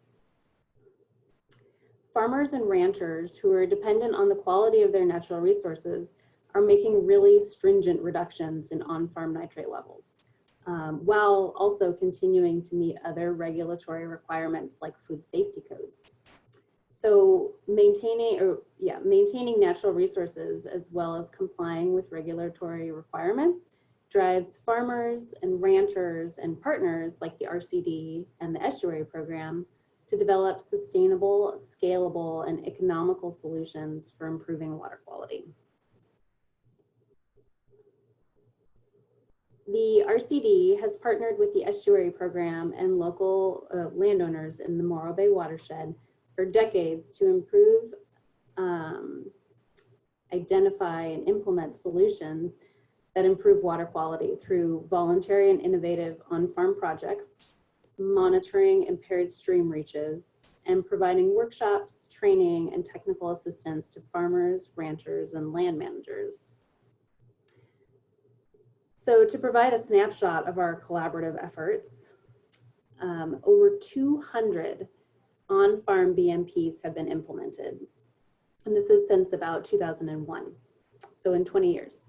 Farmers and ranchers who are dependent on the quality of their natural resources are making really stringent reductions in on-farm nitrate levels, while also continuing to meet other regulatory requirements like food safety codes. So maintaining natural resources as well as complying with regulatory requirements drives farmers and ranchers and partners like the RCD and the Estuary Program to develop sustainable, scalable, and economical solutions for improving water quality. The RCD has partnered with the Estuary Program and local landowners in the Morro Bay watershed for decades to improve, identify, and implement solutions that improve water quality through voluntary and innovative on-farm projects, monitoring impaired stream reaches, and providing workshops, training, and technical assistance to farmers, ranchers, and land managers. So to provide a snapshot of our collaborative efforts, over 200 on-farm BMPs have been implemented. And this is since about 2001, so in 20 years.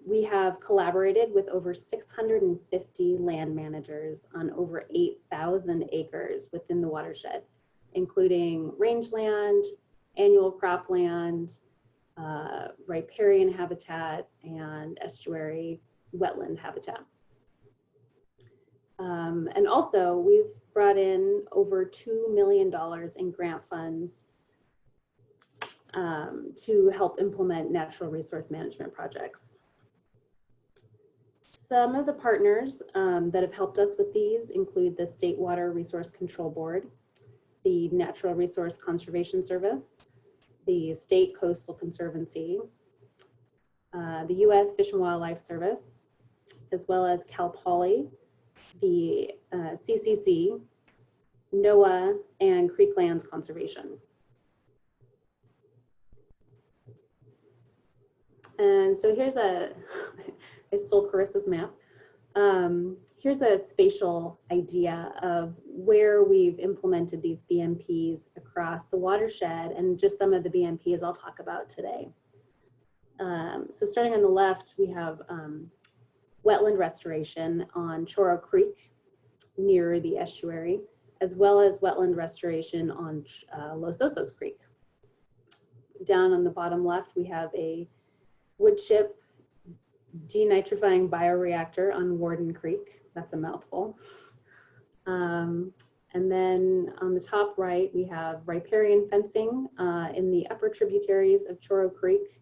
We have collaborated with over 650 land managers on over 8,000 acres within the watershed, including rangeland, annual cropland, riparian habitat, and estuary wetland habitat. And also, we've brought in over $2 million in grant funds to help implement natural resource management projects. Some of the partners that have helped us with these include the State Water Resource Control Board, the Natural Resource Conservation Service, the State Coastal Conservancy, the U.S. Fish and Wildlife Service, as well as Cal Poly, the CCC, NOAA, and Creeklands Conservation. And so here's I stole Karissa's map. Here's a spatial idea of where we've implemented these BMPs across the watershed and just some of the BMPs I'll talk about today. So starting on the left, we have wetland restoration on Chorro Creek near the estuary, as well as wetland restoration on Los Osos Creek. Down on the bottom left, we have a wood chip de-nitrifying bioreactor on Warden Creek. That's a mouthful. And then on the top right, we have riparian fencing in the upper tributaries of Chorro Creek,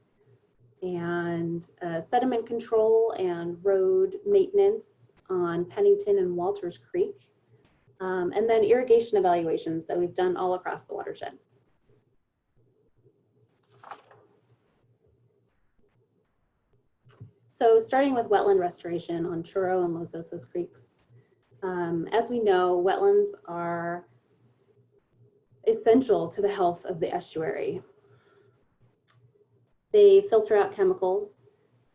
and sediment control and road maintenance on Pennington and Walters Creek, and then irrigation evaluations that we've done all across the watershed. So starting with wetland restoration on Chorro and Los Osos Creeks. As we know, wetlands are essential to the health of the estuary. They filter out chemicals,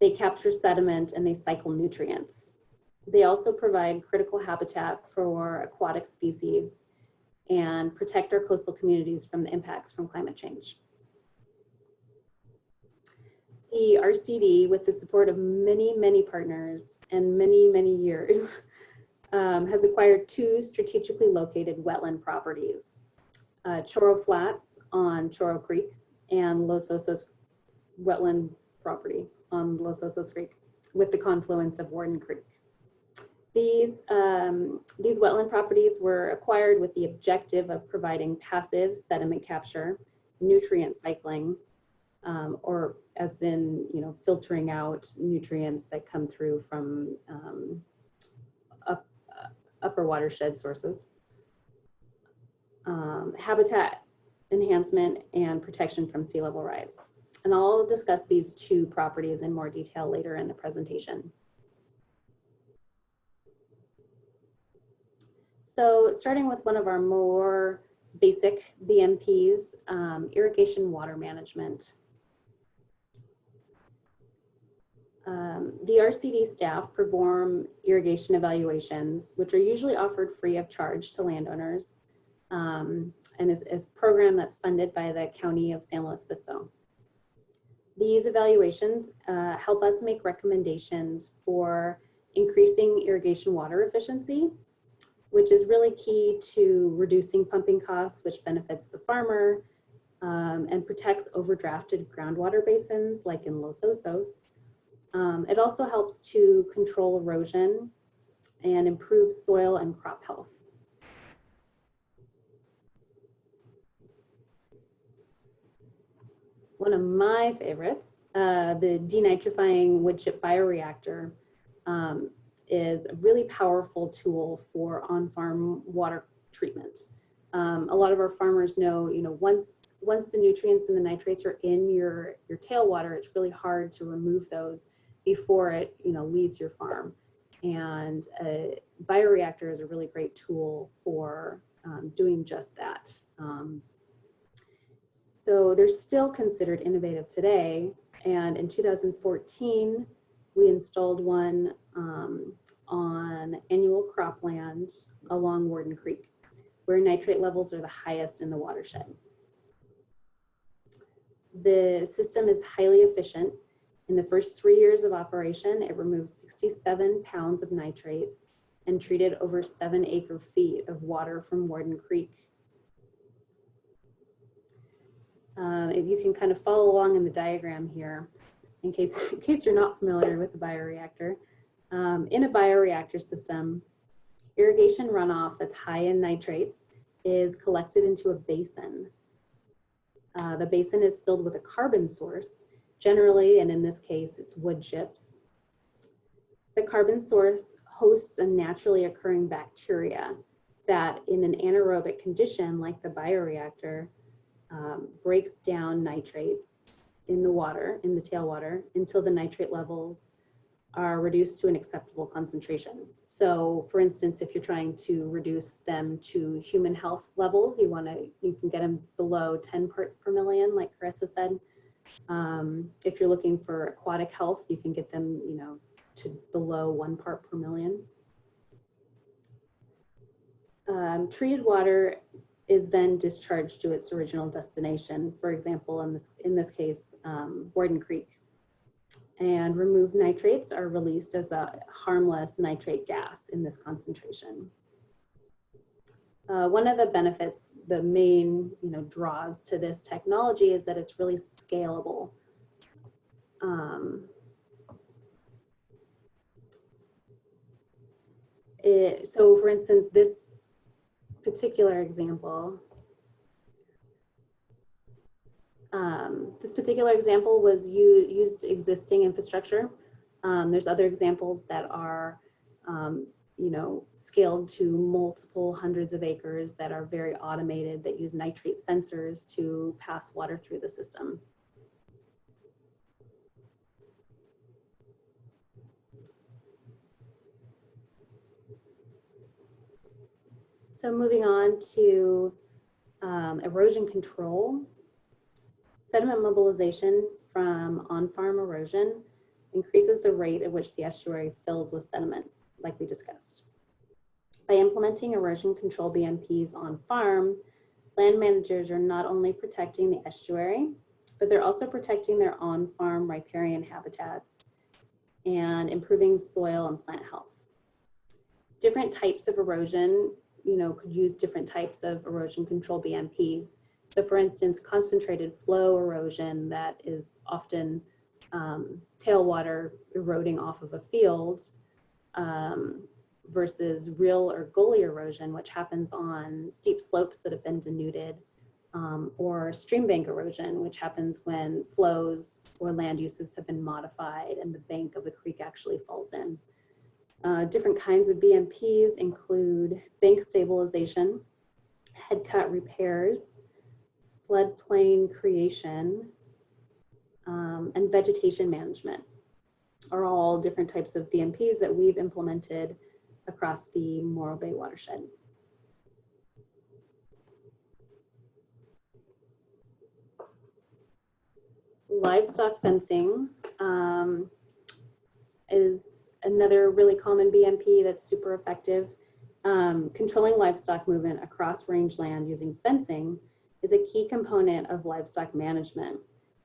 they capture sediment, and they cycle nutrients. They also provide critical habitat for aquatic species and protect our coastal communities from the impacts from climate change. The RCD, with the support of many, many partners and many, many years, has acquired 2 strategically located wetland properties, Chorro Flats on Chorro Creek and Los Osos wetland property on Los Osos Creek with the confluence of Warden Creek. These wetland properties were acquired with the objective of providing passive sediment capture, nutrient cycling, or as in, filtering out nutrients that come through from upper watershed sources, habitat enhancement, and protection from sea level rise. And I'll discuss these 2 properties in more detail later in the presentation. So starting with one of our more basic BMPs, irrigation water management. The RCD staff perform irrigation evaluations, which are usually offered free of charge to landowners, and is a program that's funded by the County of San Luis Obispo. These evaluations help us make recommendations for increasing irrigation water efficiency, which is really key to reducing pumping costs, which benefits the farmer and protects overdrafted groundwater basins like in Los Osos. It also helps to control erosion and improve soil and crop health. One of my favorites, the De-Nitrifying wood chip bioreactor, is a really powerful tool for on-farm water treatment. A lot of our farmers know, once the nutrients and the nitrates are in your tailwater, it's really hard to remove those before it, leaves your farm. And a bioreactor is a really great tool for doing just that. So they're still considered innovative today. And in 2014, We installed one on annual cropland along Warden Creek, where nitrate levels are the highest in the watershed. The system is highly efficient. In the first 3 years of operation, it removed 67 pounds of nitrates and treated over 7 acre-feet of water from Warden Creek. If you can kind of follow along in the diagram here, in case you're not familiar with the bioreactor. In a bioreactor system, irrigation runoff that's high in nitrates is collected into a basin. The basin is filled with a carbon source, generally, and in this case, it's wood chips. The carbon source hosts a naturally occurring bacteria that in an anaerobic condition, like the bioreactor, breaks down nitrates in the water, in the tailwater, until the nitrate levels are reduced to an acceptable concentration. So for instance, if you're trying to reduce them to human health levels, you can get them below 10 parts per million, like Karissa said. If you're looking for aquatic health, you can get them, to below 1 part per million. Treated water is then discharged to its original destination. For example, in this case, Warden Creek. And removed nitrates are released as a harmless nitrate gas in this concentration. One of the benefits, the main draws to this technology is that it's really scalable. So for instance, this particular example, was used existing infrastructure. There's other examples that are, scaled to multiple hundreds of acres that are very automated, that use nitrate sensors to pass water through the system. So moving on to erosion control. Sediment mobilization from on-farm erosion increases the rate at which the estuary fills with sediment, like we discussed. By implementing erosion control BMPs on farm, land managers are not only protecting the estuary, but they're also protecting their on-farm riparian habitats and improving soil and plant health. Different types of erosion, could use different types of erosion control BMPs. So for instance, concentrated flow erosion that is often tailwater eroding off of a field versus rill or gully erosion, which happens on steep slopes that have been denuded, or stream bank erosion, which happens when flows or land uses have been modified and the bank of the creek actually falls in. Different kinds of BMPs include bank stabilization, head cut repairs, floodplain creation, and vegetation management are all different types of BMPs that we've implemented across the Morro Bay watershed. Livestock fencing is another really common BMP that's super effective. Controlling livestock movement across rangeland using fencing is a key component of livestock management,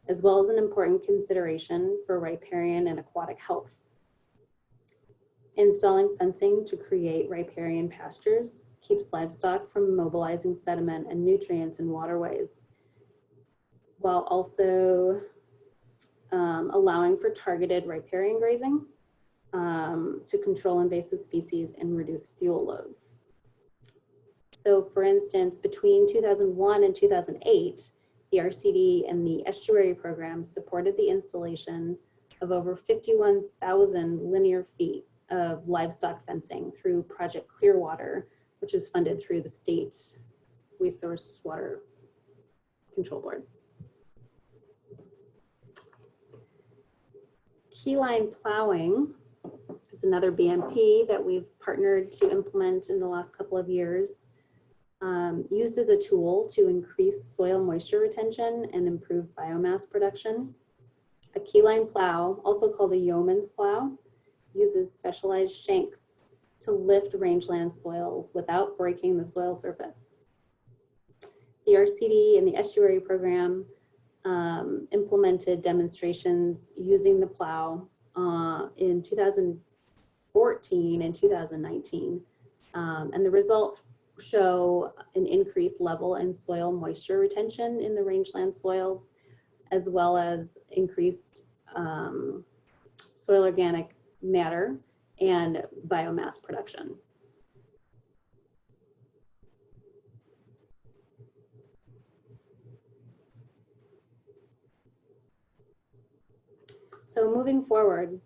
as well as an important consideration for riparian and aquatic health. Installing fencing to create riparian pastures keeps livestock from mobilizing sediment and nutrients in waterways, while also allowing for targeted riparian grazing to control invasive species and reduce fuel loads. So for instance, between 2001 and 2008, the RCD and the Estuary Program supported the installation of over 51,000 linear feet of livestock fencing through Project Clearwater, which is funded through the State Resource Water Control Board. Keyline plowing is another BMP that we've partnered to implement in the last couple of years. Used as a tool to increase soil moisture retention and improve biomass production. A A keyline plow, also called a yeoman's plow, uses specialized shanks to lift rangeland soils without breaking the soil surface. The RCD and the Estuary Program implemented demonstrations using the plow in 2014 and 2019. And the results show an increased level in soil moisture retention in the rangeland soils, as well as increased soil organic matter and biomass production. So moving forward,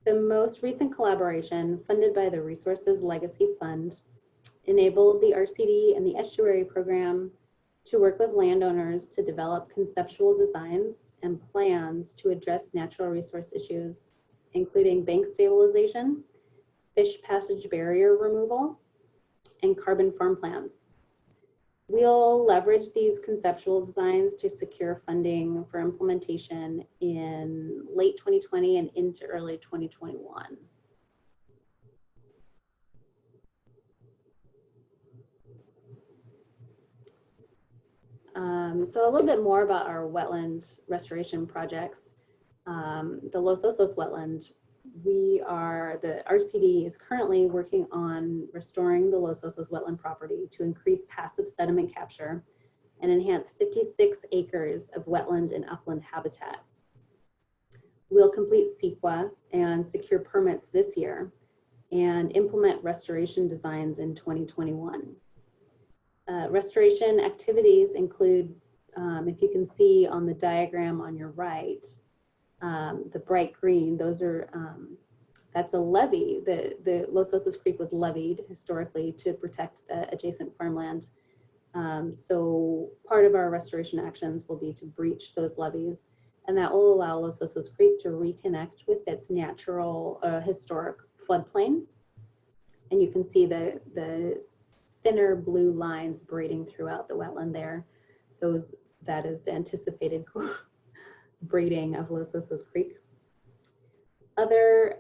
the most recent collaboration funded by the Resources Legacy Fund enabled the RCD and the Estuary Program to work with landowners to develop conceptual designs and plans to address natural resource issues, including bank stabilization, fish passage barrier removal, and carbon farm plans. We'll leverage these conceptual designs to secure funding for implementation in late 2020 and into early 2021. So a little bit more about our wetland restoration projects. The Los Osos wetland, the RCD is currently working on restoring the Los Osos wetland property to increase passive sediment capture and enhance 56 acres of wetland and upland habitat. We'll complete CEQA and secure permits this year and implement restoration designs in 2021. Restoration activities include, if you can see on the diagram on your right, the bright green, those are, that's a levee. The Los Osos Creek was levied historically to protect the adjacent farmland. So part of our restoration actions will be to breach those levees, and that will allow Los Osos Creek to reconnect with its natural historic floodplain. And you can see the thinner blue lines braiding throughout the wetland there. That is the anticipated braiding of Los Osos Creek. Other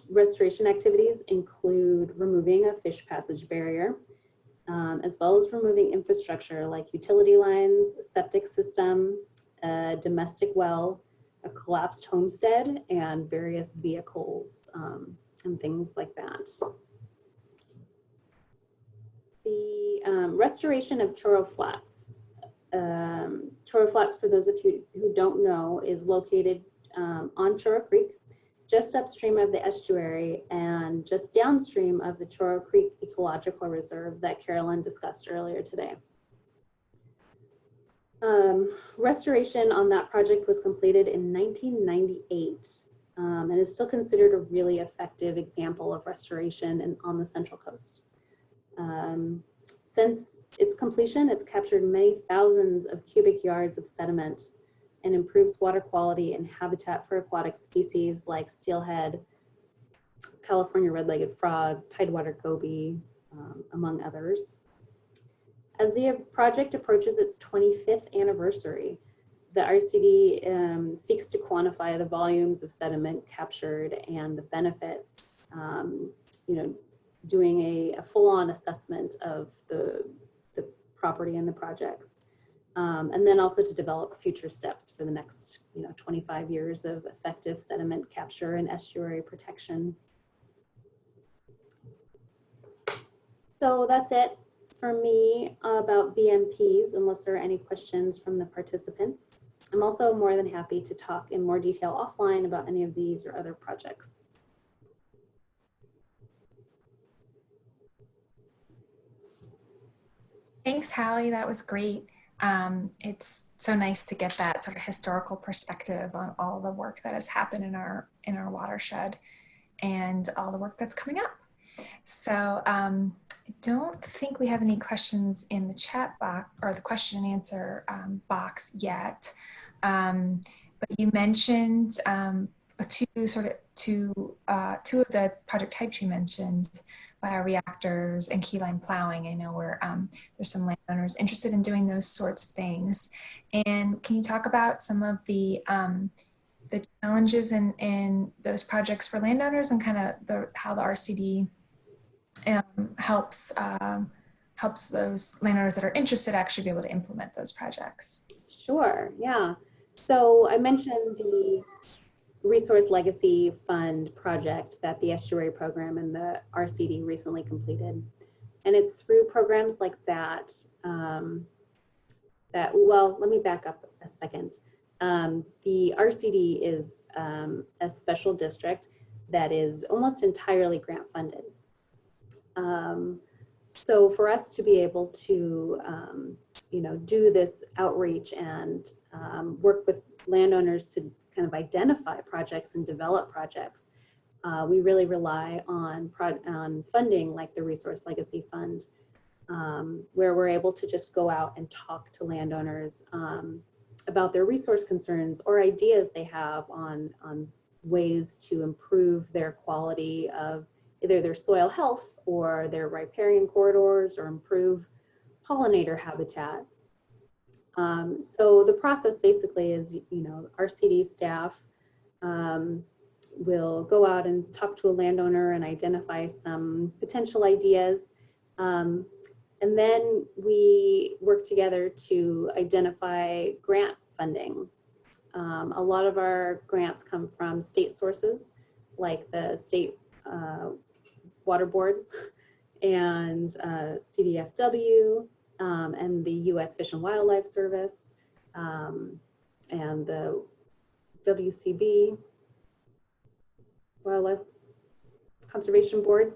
restoration activities include removing a fish passage barrier, as well as removing infrastructure like utility lines, a septic system, a domestic well, a collapsed homestead, and various vehicles and things like that. The restoration of Chorro Flats. Chorro Flats, for those of you who don't know, is located on Chorro Creek, just upstream of the estuary and just downstream of the Chorro Creek Ecological Reserve that Carolyn discussed earlier today. Restoration on that project was completed in 1998 and is still considered a really effective example of restoration on the Central Coast. Since its completion, it's captured many thousands of cubic yards of sediment and improves water quality and habitat for aquatic species like steelhead, California red-legged frog, tidewater goby, among others. As the project approaches its 25th anniversary, the RCD seeks to quantify the volumes of sediment captured and the benefits, doing a full-on assessment of the property and the projects. And then also to develop future steps for the next 25 years of effective sediment capture and estuary protection. So that's it for me about BMPs, unless there are any questions from the participants. I'm also more than happy to talk in more detail offline about any of these or other projects. Thanks, Hallie. That was great. It's so nice to get that sort of historical perspective on all the work that has happened in our watershed and all the work that's coming up. So I don't think we have any questions in the chat box or the question and answer box yet. But you mentioned two of the project types you mentioned, bioreactors and keyline plowing. I know where there's some landowners interested in doing those sorts of things. And can you talk about some of the the challenges in those projects for landowners and kind of how the RCD helps those landowners that are interested actually be able to implement those projects. Sure, yeah. So I mentioned the Resource Legacy Fund project that the Estuary Program and the RCD recently completed. And it's through programs like that, well, let me back up a second. The RCD is a special district that is almost entirely grant funded. So for us to be able to, do this outreach and work with landowners to kind of identify projects and develop projects, we really rely on funding like the Resource Legacy Fund, where we're able to just go out and talk to landowners about their resource concerns or ideas they have on ways to improve their quality of either their soil health or their riparian corridors or improve pollinator habitat. So the process basically is, RCD staff will go out and talk to a landowner and identify some potential ideas. And then we work together to identify grant funding. A lot of our grants come from state sources, like the state Water Board and CDFW and the U.S. Fish and Wildlife Service and the WCB, Wildlife Conservation Board.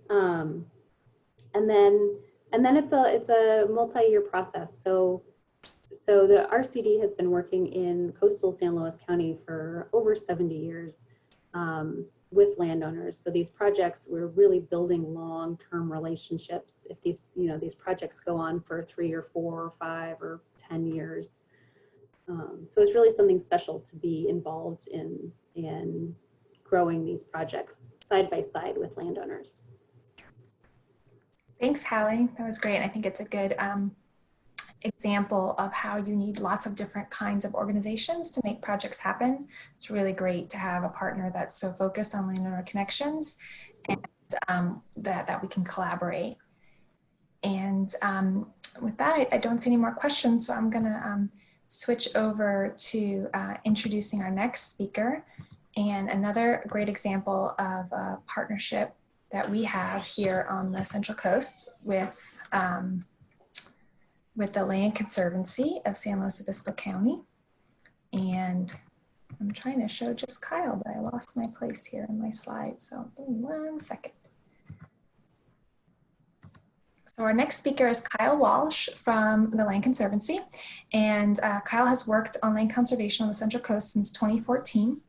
And then it's a multi-year process. So the RCD has been working in coastal San Luis County for over 70 years. With landowners. So these projects, we're really building long-term relationships. If these projects go on for 3 or 4 or 5 or 10 years. So it's really something special to be involved in growing these projects side by side with landowners. Thanks, Hallie. That was great. I think it's a good example of how you need lots of different kinds of organizations to make projects happen. It's really great to have a partner that's so focused on landowner connections and that we can collaborate. And with that, I don't see any more questions, so I'm gonna switch over to introducing our next speaker. And another great example of a partnership that we have here on the Central Coast with the Land Conservancy of San Luis Obispo County. And I'm trying to show just Kyle, but I lost my place here in my slides. So give me 1 second. So our next speaker is Kyle Walsh from the Land Conservancy. And Kyle has worked on land conservation on the Central Coast since 2014.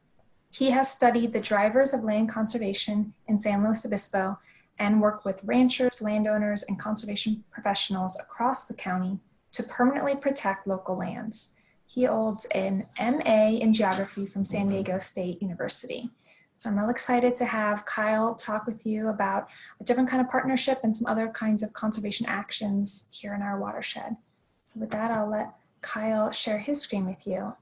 He has studied the drivers of land conservation in San Luis Obispo and work with ranchers, landowners, and conservation professionals across the county to permanently protect local lands. He holds an MA in geography from San Diego State University. So I'm really excited to have Kyle talk with you about a different kind of partnership and some other kinds of conservation actions here in our watershed. So with that, I'll let Kyle share his screen with you.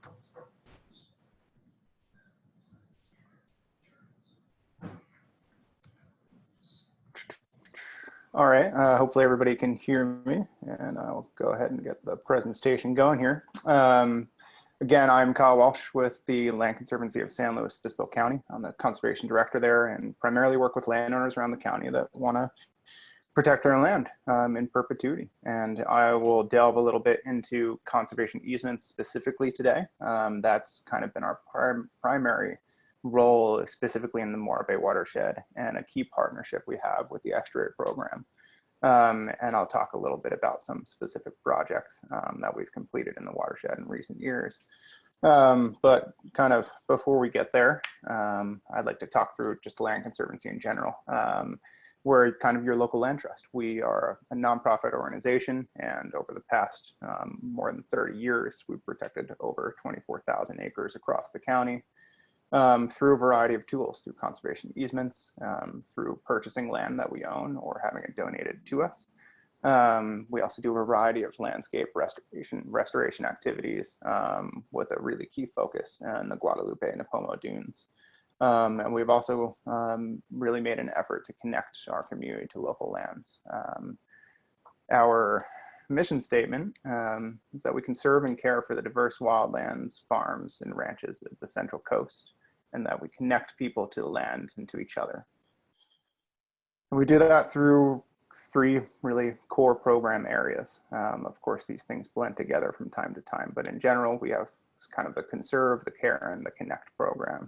All right, hopefully everybody can hear me, and I'll go ahead and get the presentation going here. Again, I'm Kyle Walsh with the Land Conservancy of San Luis Obispo County. I'm the conservation director there and primarily work with landowners around the county that want to protect their land in perpetuity. And I will delve a little bit into conservation easements specifically today. That's kind of been our primary role, specifically in the Morro Bay watershed, and a key partnership we have with the Estuary Program. And I'll talk a little bit about some specific projects that we've completed in the watershed in recent years. But kind of before we get there, I'd like to talk through just Land Conservancy in general. We're kind of your local land trust. We are a nonprofit organization, and over the past more than 30 years, we've protected over 24,000 acres across the county. Through a variety of tools, through conservation easements, through purchasing land that we own or having it donated to us, We also do a variety of landscape restoration activities with a really key focus in the Guadalupe and Napomo Dunes. And we've also really made an effort to connect our community to local lands. Our mission statement is that we conserve and care for the diverse wildlands, farms, and ranches of the Central Coast, and that we connect people to the land and to each other. And we do that through 3 really core program areas. Of course, these things blend together from time to time, but in general, we have kind of the conserve, the care, and the connect program.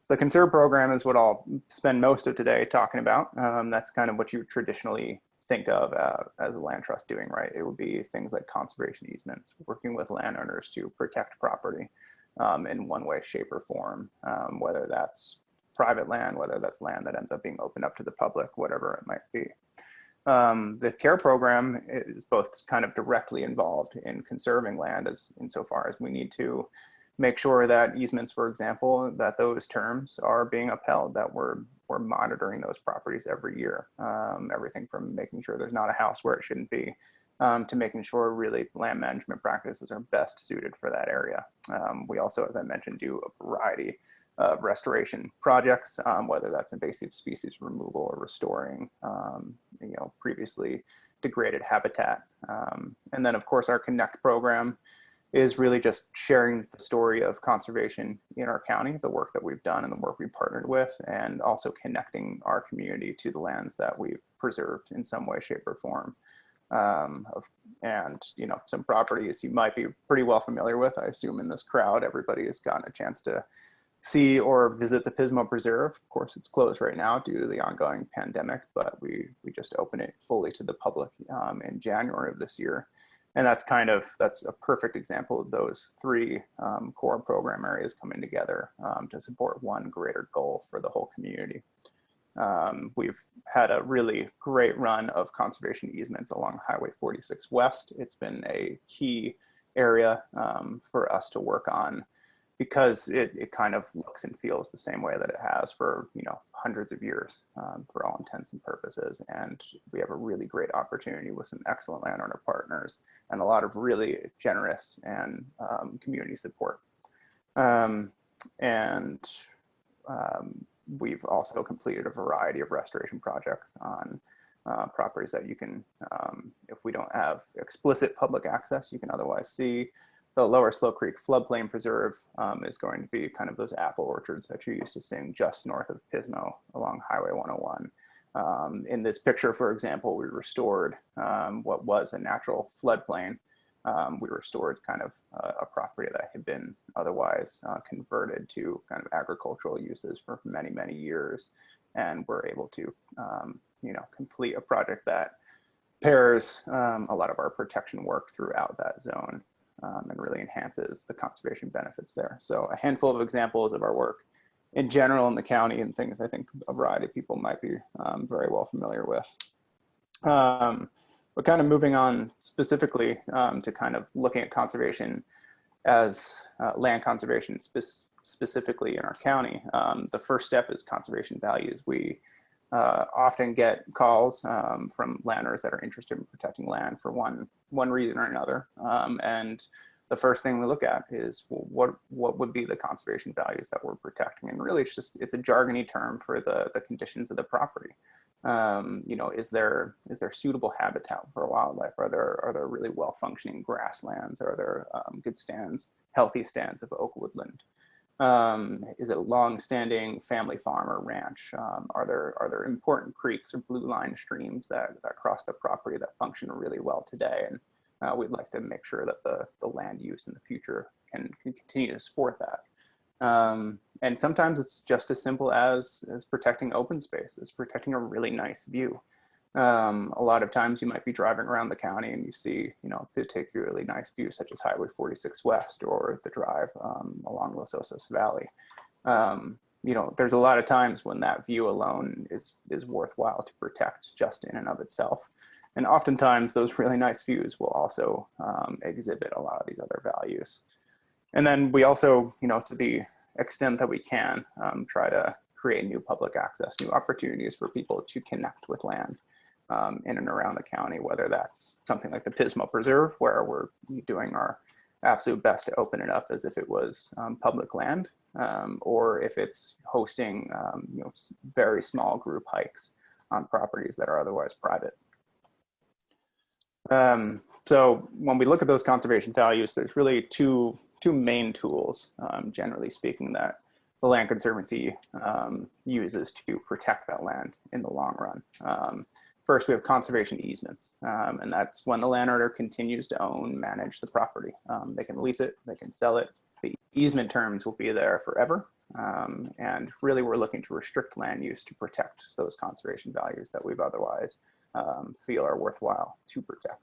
So the conserve program is what I'll spend most of today talking about. That's kind of what you traditionally think of as a land trust doing, right? It would be things like conservation easements, working with landowners to protect property in one way, shape, or form, whether that's private land, whether that's land that ends up being opened up to the public, whatever it might be. The care program is both kind of directly involved in conserving land insofar as we need to make sure that easements, for example, that those terms are being upheld, that we're monitoring those properties every year. Everything from making sure there's not a house where it shouldn't be, to making sure really land management practices are best suited for that area. We also, as I mentioned, do a variety of restoration projects, whether that's invasive species removal or restoring, previously degraded habitat. And then of course our Connect program is really just sharing the story of conservation in our county, the work that we've done and the work we've partnered with, and also connecting our community to the lands that we've preserved in some way, shape, or form. And some properties you might be pretty well familiar with. I assume in this crowd, everybody has gotten a chance to see or visit the Pismo Preserve. Of course, it's closed right now due to the ongoing pandemic, but we just opened it fully to the public in January of this year. And that's a perfect example of those 3 core program areas coming together to support one greater goal for the whole community. We've had a really great run of conservation easements along Highway 46 West. It's been a key area for us to work on because it kind of looks and feels the same way that it has for hundreds of years for all intents and purposes. And we have a really great opportunity with some excellent landowner partners and a lot of really generous and community support. We've also completed a variety of restoration projects on properties that you can, if we don't have explicit public access, you can otherwise see. The Lower Slow Creek Floodplain Preserve is going to be kind of those apple orchards that you're used to seeing just north of Pismo along Highway 101. In this picture, for example, we restored what was a natural floodplain. We restored kind of a property that had been otherwise converted to kind of agricultural uses for many, many years. And we're able to, complete a project that pairs a lot of our protection work throughout that zone. And really enhances the conservation benefits there. So a handful of examples of our work in general in the county and things I think a variety of people might be very well familiar with. But kind of moving on specifically to kind of looking at conservation as land conservation specifically in our county. The first step is conservation values. We often get calls from landowners that are interested in protecting land for one reason or another. And the first thing we look at is, well, what would be the conservation values that we're protecting? And really it's a jargony term for the conditions of the property. Is there suitable habitat for wildlife? Are there really well functioning grasslands? Are there good stands, healthy stands of oak woodland? Is it a long-standing family farm or ranch? Are there important creeks or blue line streams that cross the property that function really well today? And we'd like to make sure that the land use in the future can continue to support that. And sometimes it's just as simple as protecting open spaces, protecting a really nice view. A lot of times you might be driving around the county and you see, particularly nice views such as Highway 46 West or the drive along Los Osos Valley. There's a lot of times when that view alone is worthwhile to protect just in and of itself. And oftentimes those really nice views will also exhibit a lot of these other values. And then we also, to the extent that we can, try to create new public access, new opportunities for people to connect with land. in and around the county, whether that's something like the Pismo Preserve, where we're doing our absolute best to open it up as if it was public land, or if it's hosting very small group hikes on properties that are otherwise private. So when we look at those conservation values, there's really two main tools, generally speaking, that the Land Conservancy uses to protect that land in the long run. First, we have conservation easements, and that's when the landowner continues to own, manage the property. They can lease it, they can sell it. The easement terms will be there forever. And really, we're looking to restrict land use to protect those conservation values that we've otherwise feel are worthwhile to protect.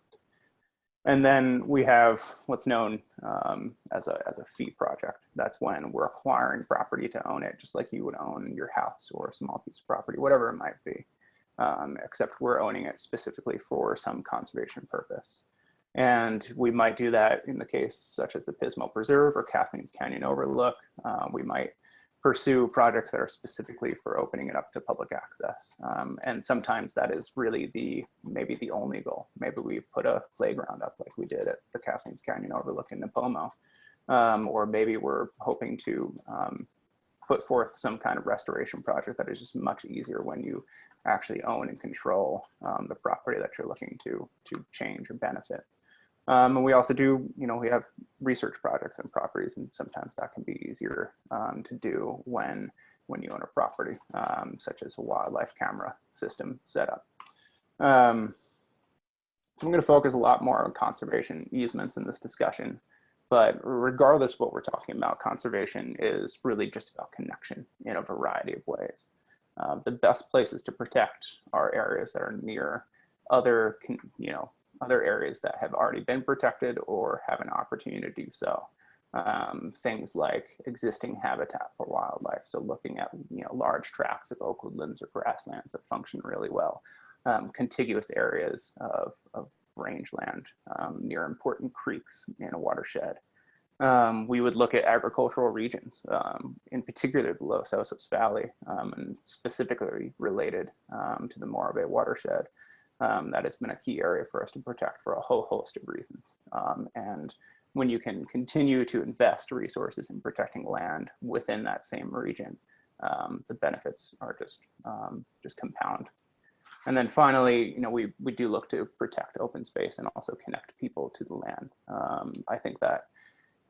And then we have what's known as a fee project. That's when we're acquiring property to own it, just like you would own your house or a small piece of property, whatever it might be, except we're owning it specifically for some conservation purpose. And we might do that in the case such as the Pismo Preserve or Kathleen's Canyon Overlook. We might pursue projects that are specifically for opening it up to public access. And sometimes that is really maybe the only goal. Maybe we put a playground up like we did at the Kathleen's Canyon Overlook in Nipomo. Or maybe we're hoping to put forth some kind of restoration project that is just much easier when you actually own and control the property that you're looking to change or benefit. And we also do, we have research projects and properties, and sometimes that can be easier to do when you own a property, such as a wildlife camera system setup. So I'm going to focus a lot more on conservation easements in this discussion, but regardless of what we're talking about, conservation is really just about connection in a variety of ways. The best places to protect are areas that are near other areas that have already been protected or have an opportunity to do so. Things like existing habitat for wildlife. So looking at large tracts of oak woodlands or grasslands that function really well. Contiguous areas of rangeland near important creeks in a watershed. We would look at agricultural regions, in particular the Los Osos Valley, and specifically related to the Morro Bay watershed. That has been a key area for us to protect for a whole host of reasons. And when you can continue to invest resources in protecting land within that same region, the benefits are just compound. And then finally, we do look to protect open space and also connect people to the land. I think that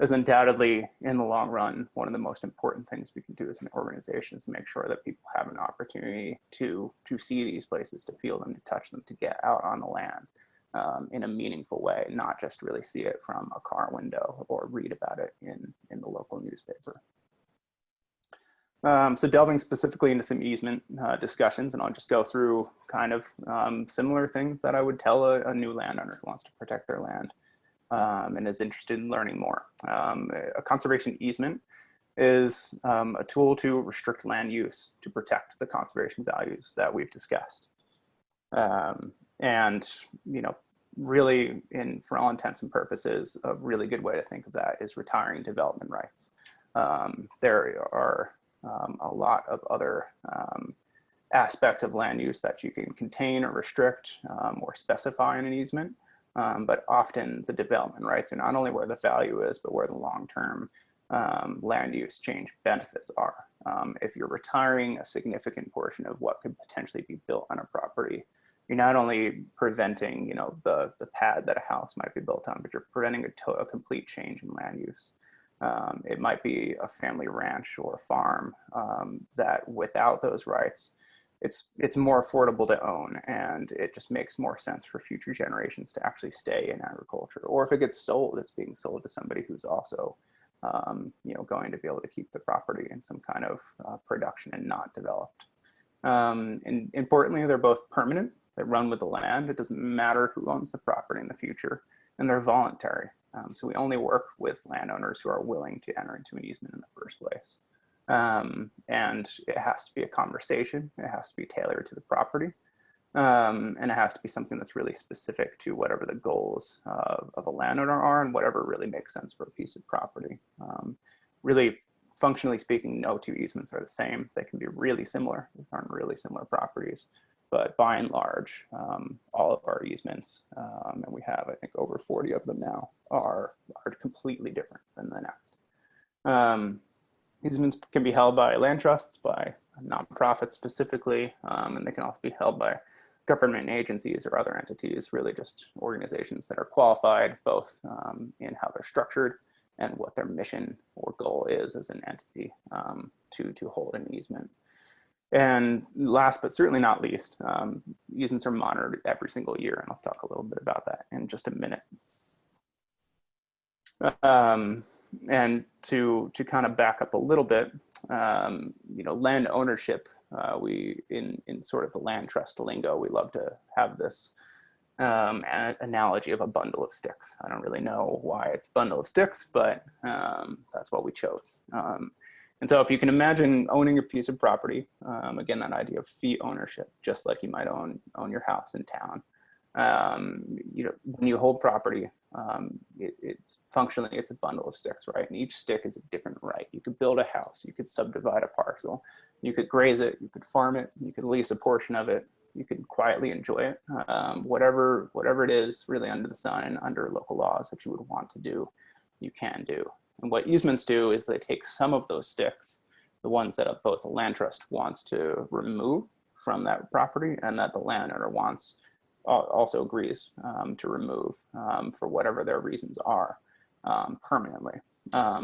is undoubtedly, in the long run, one of the most important things we can do as an organization is make sure that people have an opportunity to see these places, to feel them, to touch them, to get out on the land in a meaningful way, not just really see it from a car window or read about it in the local newspaper. So delving specifically into some easement discussions, and I'll just go through kind of similar things that I would tell a new landowner who wants to protect their land. And is interested in learning more. A conservation easement is a tool to restrict land use to protect the conservation values that we've discussed. And really, for all intents and purposes, a really good way to think of that is retiring development rights. There are a lot of other aspects of land use that you can contain or restrict or specify in an easement. But often the development rights are not only where the value is, but where the long-term land use change benefits are. If you're retiring a significant portion of what could potentially be built on a property, you're not only preventing, the pad that a house might be built on, but you're preventing a complete change in land use. It might be a family ranch or a farm that without those rights, it's more affordable to own, and it just makes more sense for future generations to actually stay in agriculture. Or if it gets sold, it's being sold to somebody who's also, going to be able to keep the property in some kind of production and not developed. And importantly, they're both permanent. They run with the land. It doesn't matter who owns the property in the future, and they're voluntary. So we only work with landowners who are willing to enter into an easement in the first place. And it has to be a conversation. It has to be tailored to the property. And it has to be something that's really specific to whatever the goals of a landowner are and whatever really makes sense for a piece of property. Really, functionally speaking, no two easements are the same. They can be really similar on really similar properties. But by and large, all of our easements, and we have, I think, over 40 of them now, are completely different than the next. Easements can be held by land trusts, by nonprofits specifically, and they can also be held by government agencies or other entities, really just organizations that are qualified both in how they're structured and what their mission or goal is as an entity to hold an easement. And last but certainly not least, easements are monitored every single year, and I'll talk a little bit about that in just a minute. And to kind of back up a little bit, land ownership, we in sort of the land trust lingo, we love to have this analogy of a bundle of sticks. I don't really know why it's bundle of sticks, but that's what we chose. And so if you can imagine owning a piece of property, again, that idea of fee ownership, just like you might own your house in town. When you hold property, it's functionally, it's a bundle of sticks, right? And each stick is a different right. You could build a house, you could subdivide a parcel, you could graze it, you could farm it, you could lease a portion of it, you could quietly enjoy it. Whatever it is really under the sun and under local laws that you would want to do, you can do. And what easements do is they take some of those sticks, the ones that both the land trust wants to remove from that property and that the landowner also agrees to remove for whatever their reasons are permanently.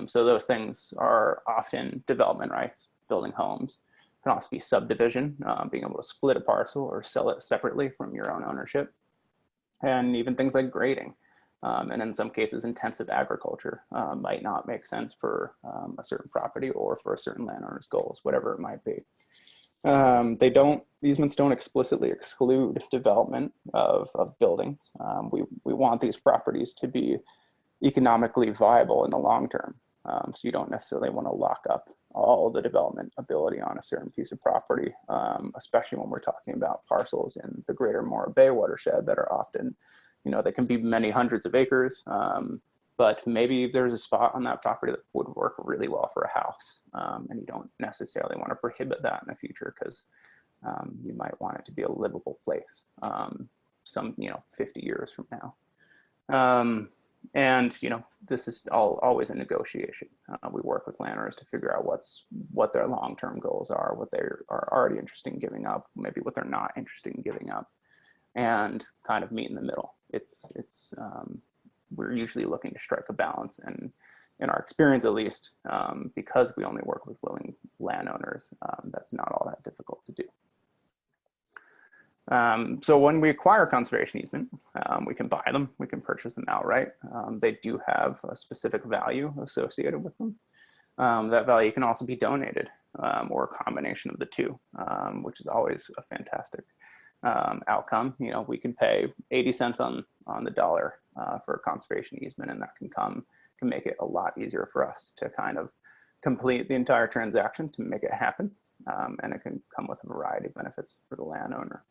So those things are often development rights, building homes. It can also be subdivision, being able to split a parcel or sell it separately from your own ownership. And even things like grading. And in some cases, intensive agriculture might not make sense for a certain property or for a certain landowner's goals, whatever it might be. Easements don't explicitly exclude development of buildings. We want these properties to be economically viable in the long term. So you don't necessarily want to lock up all the development ability on a certain piece of property, especially when we're talking about parcels in the greater Morro Bay watershed that are often, they can be many hundreds of acres, but maybe there's a spot on that property that would work really well for a house. And you don't necessarily want to prohibit that in the future because you might want it to be a livable place 50 years from now. And this is always a negotiation. We work with landowners to figure out what their long-term goals are, what they are already interested in giving up, maybe what they're not interested in giving up, and kind of meet in the middle. We're usually looking to strike a balance, and in our experience at least, because we only work with willing landowners, that's not all that difficult to do. So when we acquire conservation easement, we can buy them, we can purchase them outright. They do have a specific value associated with them. That value can also be donated or a combination of the two, which is always a fantastic outcome. We can pay 80 cents on the dollar for a conservation easement, and that can make it a lot easier for us to kind of complete the entire transaction to make it happen. And it can come with a variety of benefits for the landowner.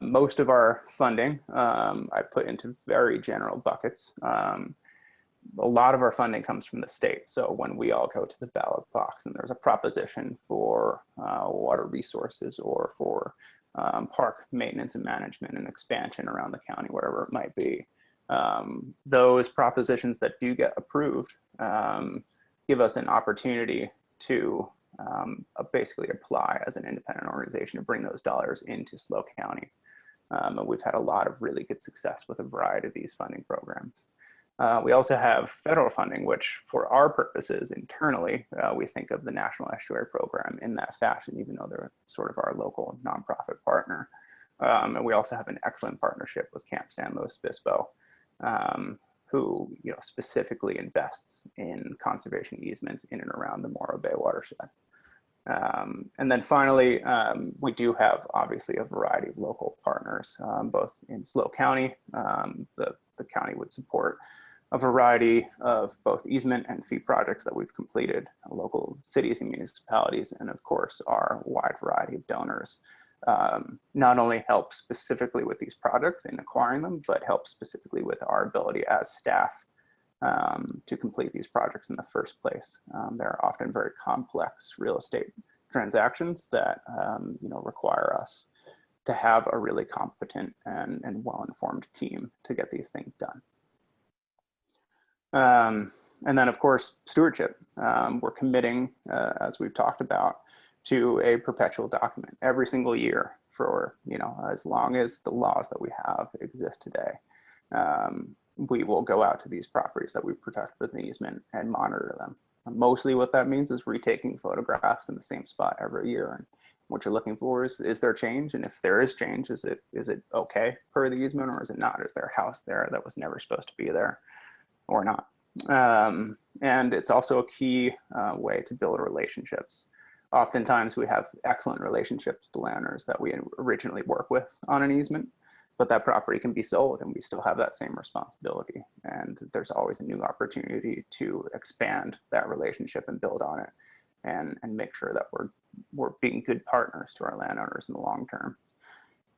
Most of our funding I put into very general buckets. A lot of our funding comes from the state. So when we all go to the ballot box and there's a proposition for water resources or for park maintenance and management and expansion around the county, whatever it might be, those propositions that do get approved give us an opportunity to basically apply as an independent organization to bring those dollars into SLO County. And we've had a lot of really good success with a variety of these funding programs. We also have federal funding, which for our purposes internally, we think of the National Estuary Program in that fashion, even though they're sort of our local nonprofit partner. And we also have an excellent partnership with Camp San Luis Obispo, who specifically invests in conservation easements in and around the Morro Bay watershed. And then finally, we do have obviously a variety of local partners, both in SLO County. The county would support a variety of both easement and fee projects that we've completed, local cities and municipalities, and of course our wide variety of donors. Not only help specifically with these projects in acquiring them, but help specifically with our ability as staff to complete these projects in the first place. They're often very complex real estate transactions that require us to have a really competent and well-informed team to get these things done. And then of course, stewardship. We're committing, as we've talked about, to a perpetual document every single year for, as long as the laws that we have exist today. We will go out to these properties that we protect with an easement and monitor them. Mostly what that means is retaking photographs in the same spot every year. And what you're looking for is there change? And if there is change, is it okay per the easement, or is it not? Is there a house there that was never supposed to be there or not? And it's also a key way to build relationships. Oftentimes we have excellent relationships with the landowners that we originally work with on an easement, but that property can be sold and we still have that same responsibility. And there's always a new opportunity to expand that relationship and build on it and make sure that we're being good partners to our landowners in the long term.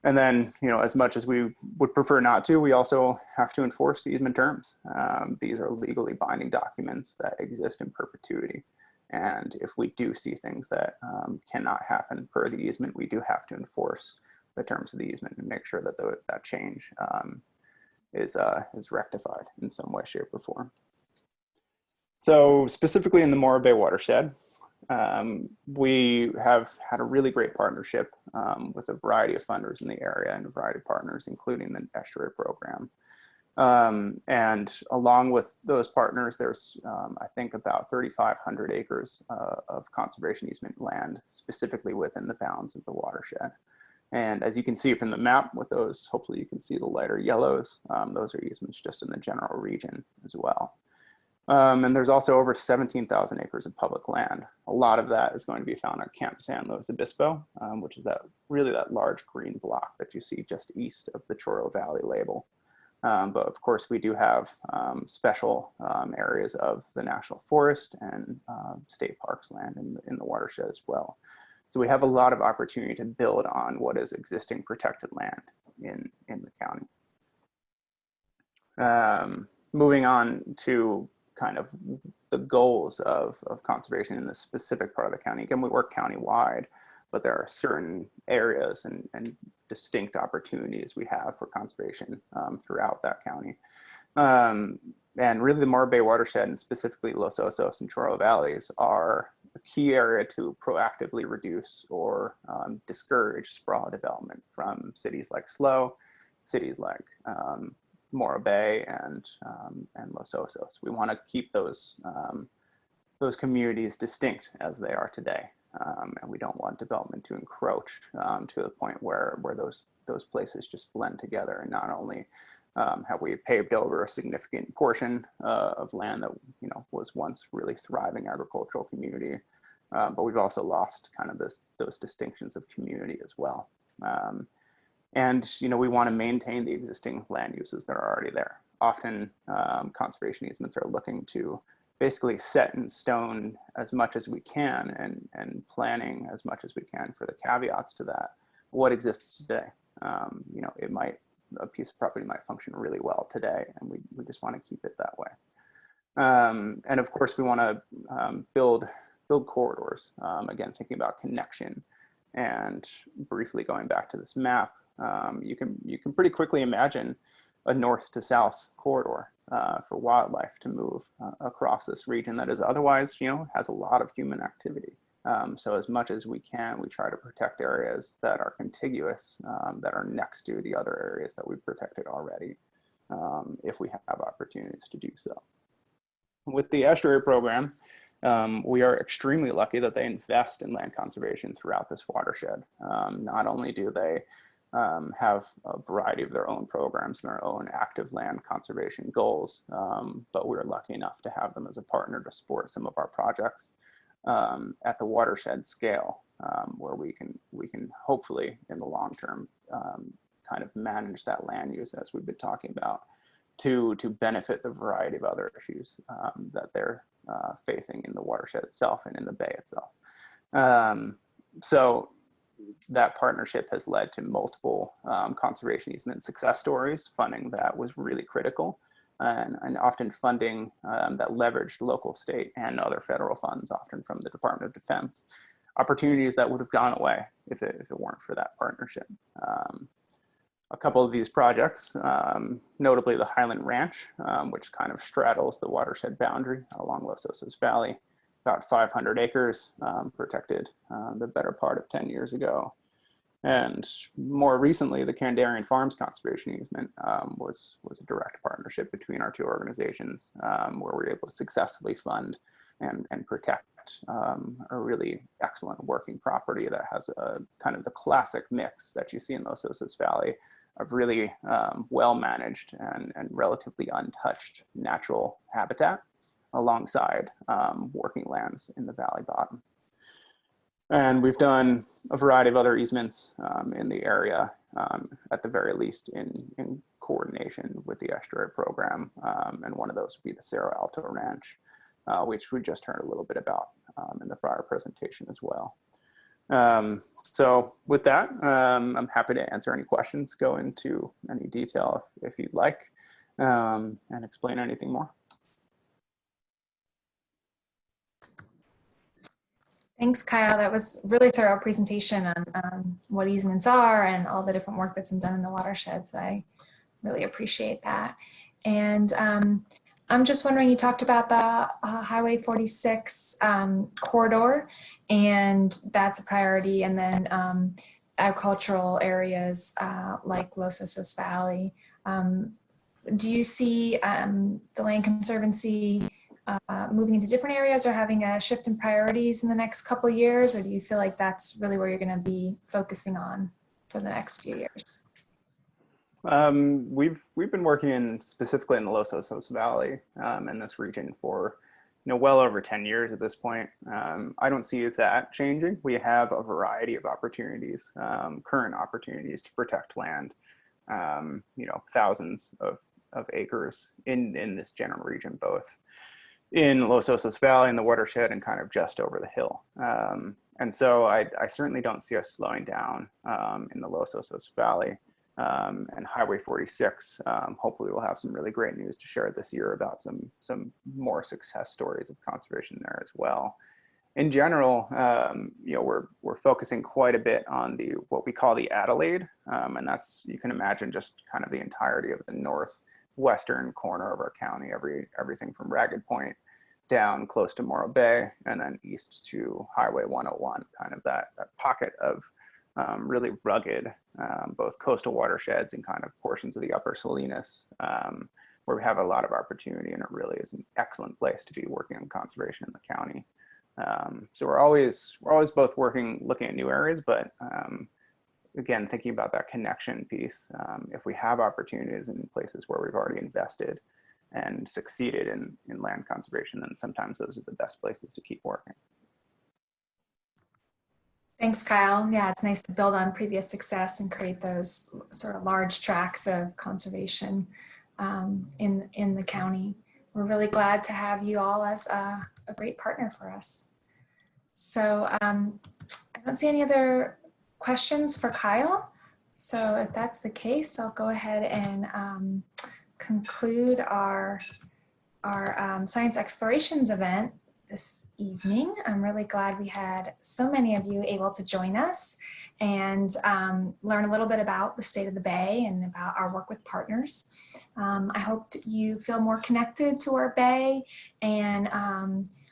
And then, as much as we would prefer not to, we also have to enforce the easement terms. These are legally binding documents that exist in perpetuity. And if we do see things that cannot happen per the easement, we do have to enforce the terms of the easement and make sure that that change is rectified in some way, shape, or form. So specifically in the Morro Bay watershed, we have had a really great partnership with a variety of funders in the area and a variety of partners, including the Estuary Program. And along with those partners, there's, I think, about 3,500 acres of conservation easement land specifically within the bounds of the watershed. And as you can see from the map with those, hopefully you can see the lighter yellows, those are easements just in the general region as well. And there's also over 17,000 acres of public land. A lot of that is going to be found on Camp San Luis Obispo, which is that large green block that you see just east of the Chorro Valley label. But of course, we do have special areas of the National Forest and state parks land in the watershed as well. So we have a lot of opportunity to build on what is existing protected land in the county. Moving on to kind of the goals of conservation in this specific part of the county. Again, we work countywide, but there are certain areas and distinct opportunities we have for conservation throughout that county. And really the Morro Bay watershed, and specifically Los Osos and Chorro Valleys, are a key area to proactively reduce or discourage sprawl development from cities like SLO, cities like Morro Bay and Los Osos. We want to keep those communities distinct as they are today. And we don't want development to encroach to the point where those places just blend together. And not only have we paved over a significant portion of land that was once really thriving agricultural community, but we've also lost kind of those distinctions of community as well. And we want to maintain the existing land uses that are already there. Often conservation easements are looking to basically set in stone as much as we can and planning as much as we can for the caveats to that. What exists today? A piece of property might function really well today, and we just want to keep it that way. And of course, we want to build corridors. Again, thinking about connection, and briefly going back to this map, you can pretty quickly imagine a north to south corridor for wildlife to move across this region that is otherwise, has a lot of human activity. So as much as we can, we try to protect areas that are contiguous, that are next to the other areas that we've protected already, if we have opportunities to do so. With the Estuary Program, we are extremely lucky that they invest in land conservation throughout this watershed. Not only do they have a variety of their own programs and their own active land conservation goals, but we're lucky enough to have them as a partner to support some of our projects at the watershed scale, where we can hopefully in the long term kind of manage that land use as we've been talking about to benefit the variety of other issues that they're facing in the watershed itself and in the bay itself. So that partnership has led to multiple conservation easement success stories, funding that was really critical, and often funding that leveraged local, state, and other federal funds, often from the Department of Defense, opportunities that would have gone away if it weren't for that partnership. A couple of these projects, notably the Highland Ranch, which kind of straddles the watershed boundary along Los Osos Valley, about 500 acres, protected the better part of 10 years ago. And more recently, the Kandarian Farms Conservation Easement was a direct partnership between our two organizations, where we were able to successfully fund and protect a really excellent working property that has a kind of the classic mix that you see in Los Osos Valley of really well managed and relatively untouched natural habitat alongside working lands in the valley bottom. And we've done a variety of other easements in the area, at the very least in coordination with the Estuary Program. And one of those would be the Cerro Alto Ranch, which we just heard a little bit about in the prior presentation as well. So with that, I'm happy to answer any questions, go into any detail if you'd like, and explain anything more. Thanks, Kyle. That was a really thorough presentation on what easements are and all the different work that's been done in the watershed. So I really appreciate that. And I'm just wondering, you talked about the Highway 46 corridor, and that's a priority, and then agricultural areas like Los Osos Valley. Do you see the Land Conservancy moving into different areas or having a shift in priorities in the next couple of years, or do you feel like that's really where you're going to be focusing on for the next few years? We've been working specifically in the Los Osos Valley in this region for well over 10 years at this point. I don't see that changing. We have a variety of opportunities, current opportunities to protect land, thousands of acres in this general region, both in Los Osos Valley and the watershed and kind of just over the hill. And so I certainly don't see us slowing down in the Los Osos Valley. And Highway 46, hopefully we'll have some really great news to share this year about some more success stories of conservation there as well. In general, we're focusing quite a bit on what we call the Adelaide, and that's, you can imagine, just kind of the entirety of the northwestern corner of our county, everything from Ragged Point down close to Morro Bay and then east to Highway 101, kind of that pocket of really rugged, both coastal watersheds and kind of portions of the upper Salinas, where we have a lot of opportunity, and it really is an excellent place to be working on conservation in the county. So we're always both looking at new areas, but again, thinking about that connection piece. If we have opportunities in places where we've already invested and succeeded in land conservation, then sometimes those are the best places to keep working. Thanks, Kyle. Yeah, it's nice to build on previous success and create those sort of large tracts of conservation in the county. We're really glad to have you all as a great partner for us. So I don't see any other questions for Kyle. So if that's the case, I'll go ahead and conclude our Science Explorations event this evening. I'm really glad we had so many of you able to join us and learn a little bit about the state of the Bay and about our work with partners. I hope you feel more connected to our Bay and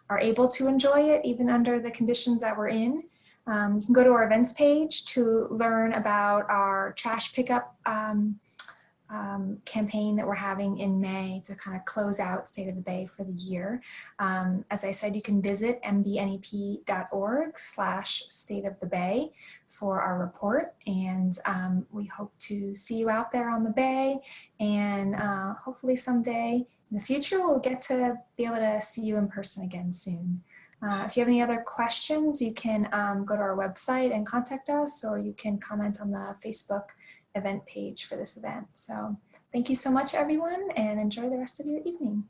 are able to enjoy it even under the conditions that we're in. You can go to our events page to learn about our trash pickup campaign that we're having in May to kind of close out State of the Bay for the year. As I said, you can visit mbnep.org/State of the Bay for our report, and we hope to see you out there on the Bay, and hopefully someday in the future we'll get to be able to see you in person again soon. If you have any other questions, you can go to our website and contact us, or you can comment on the Facebook event page for this event. So thank you so much, everyone, and enjoy the rest of your evening.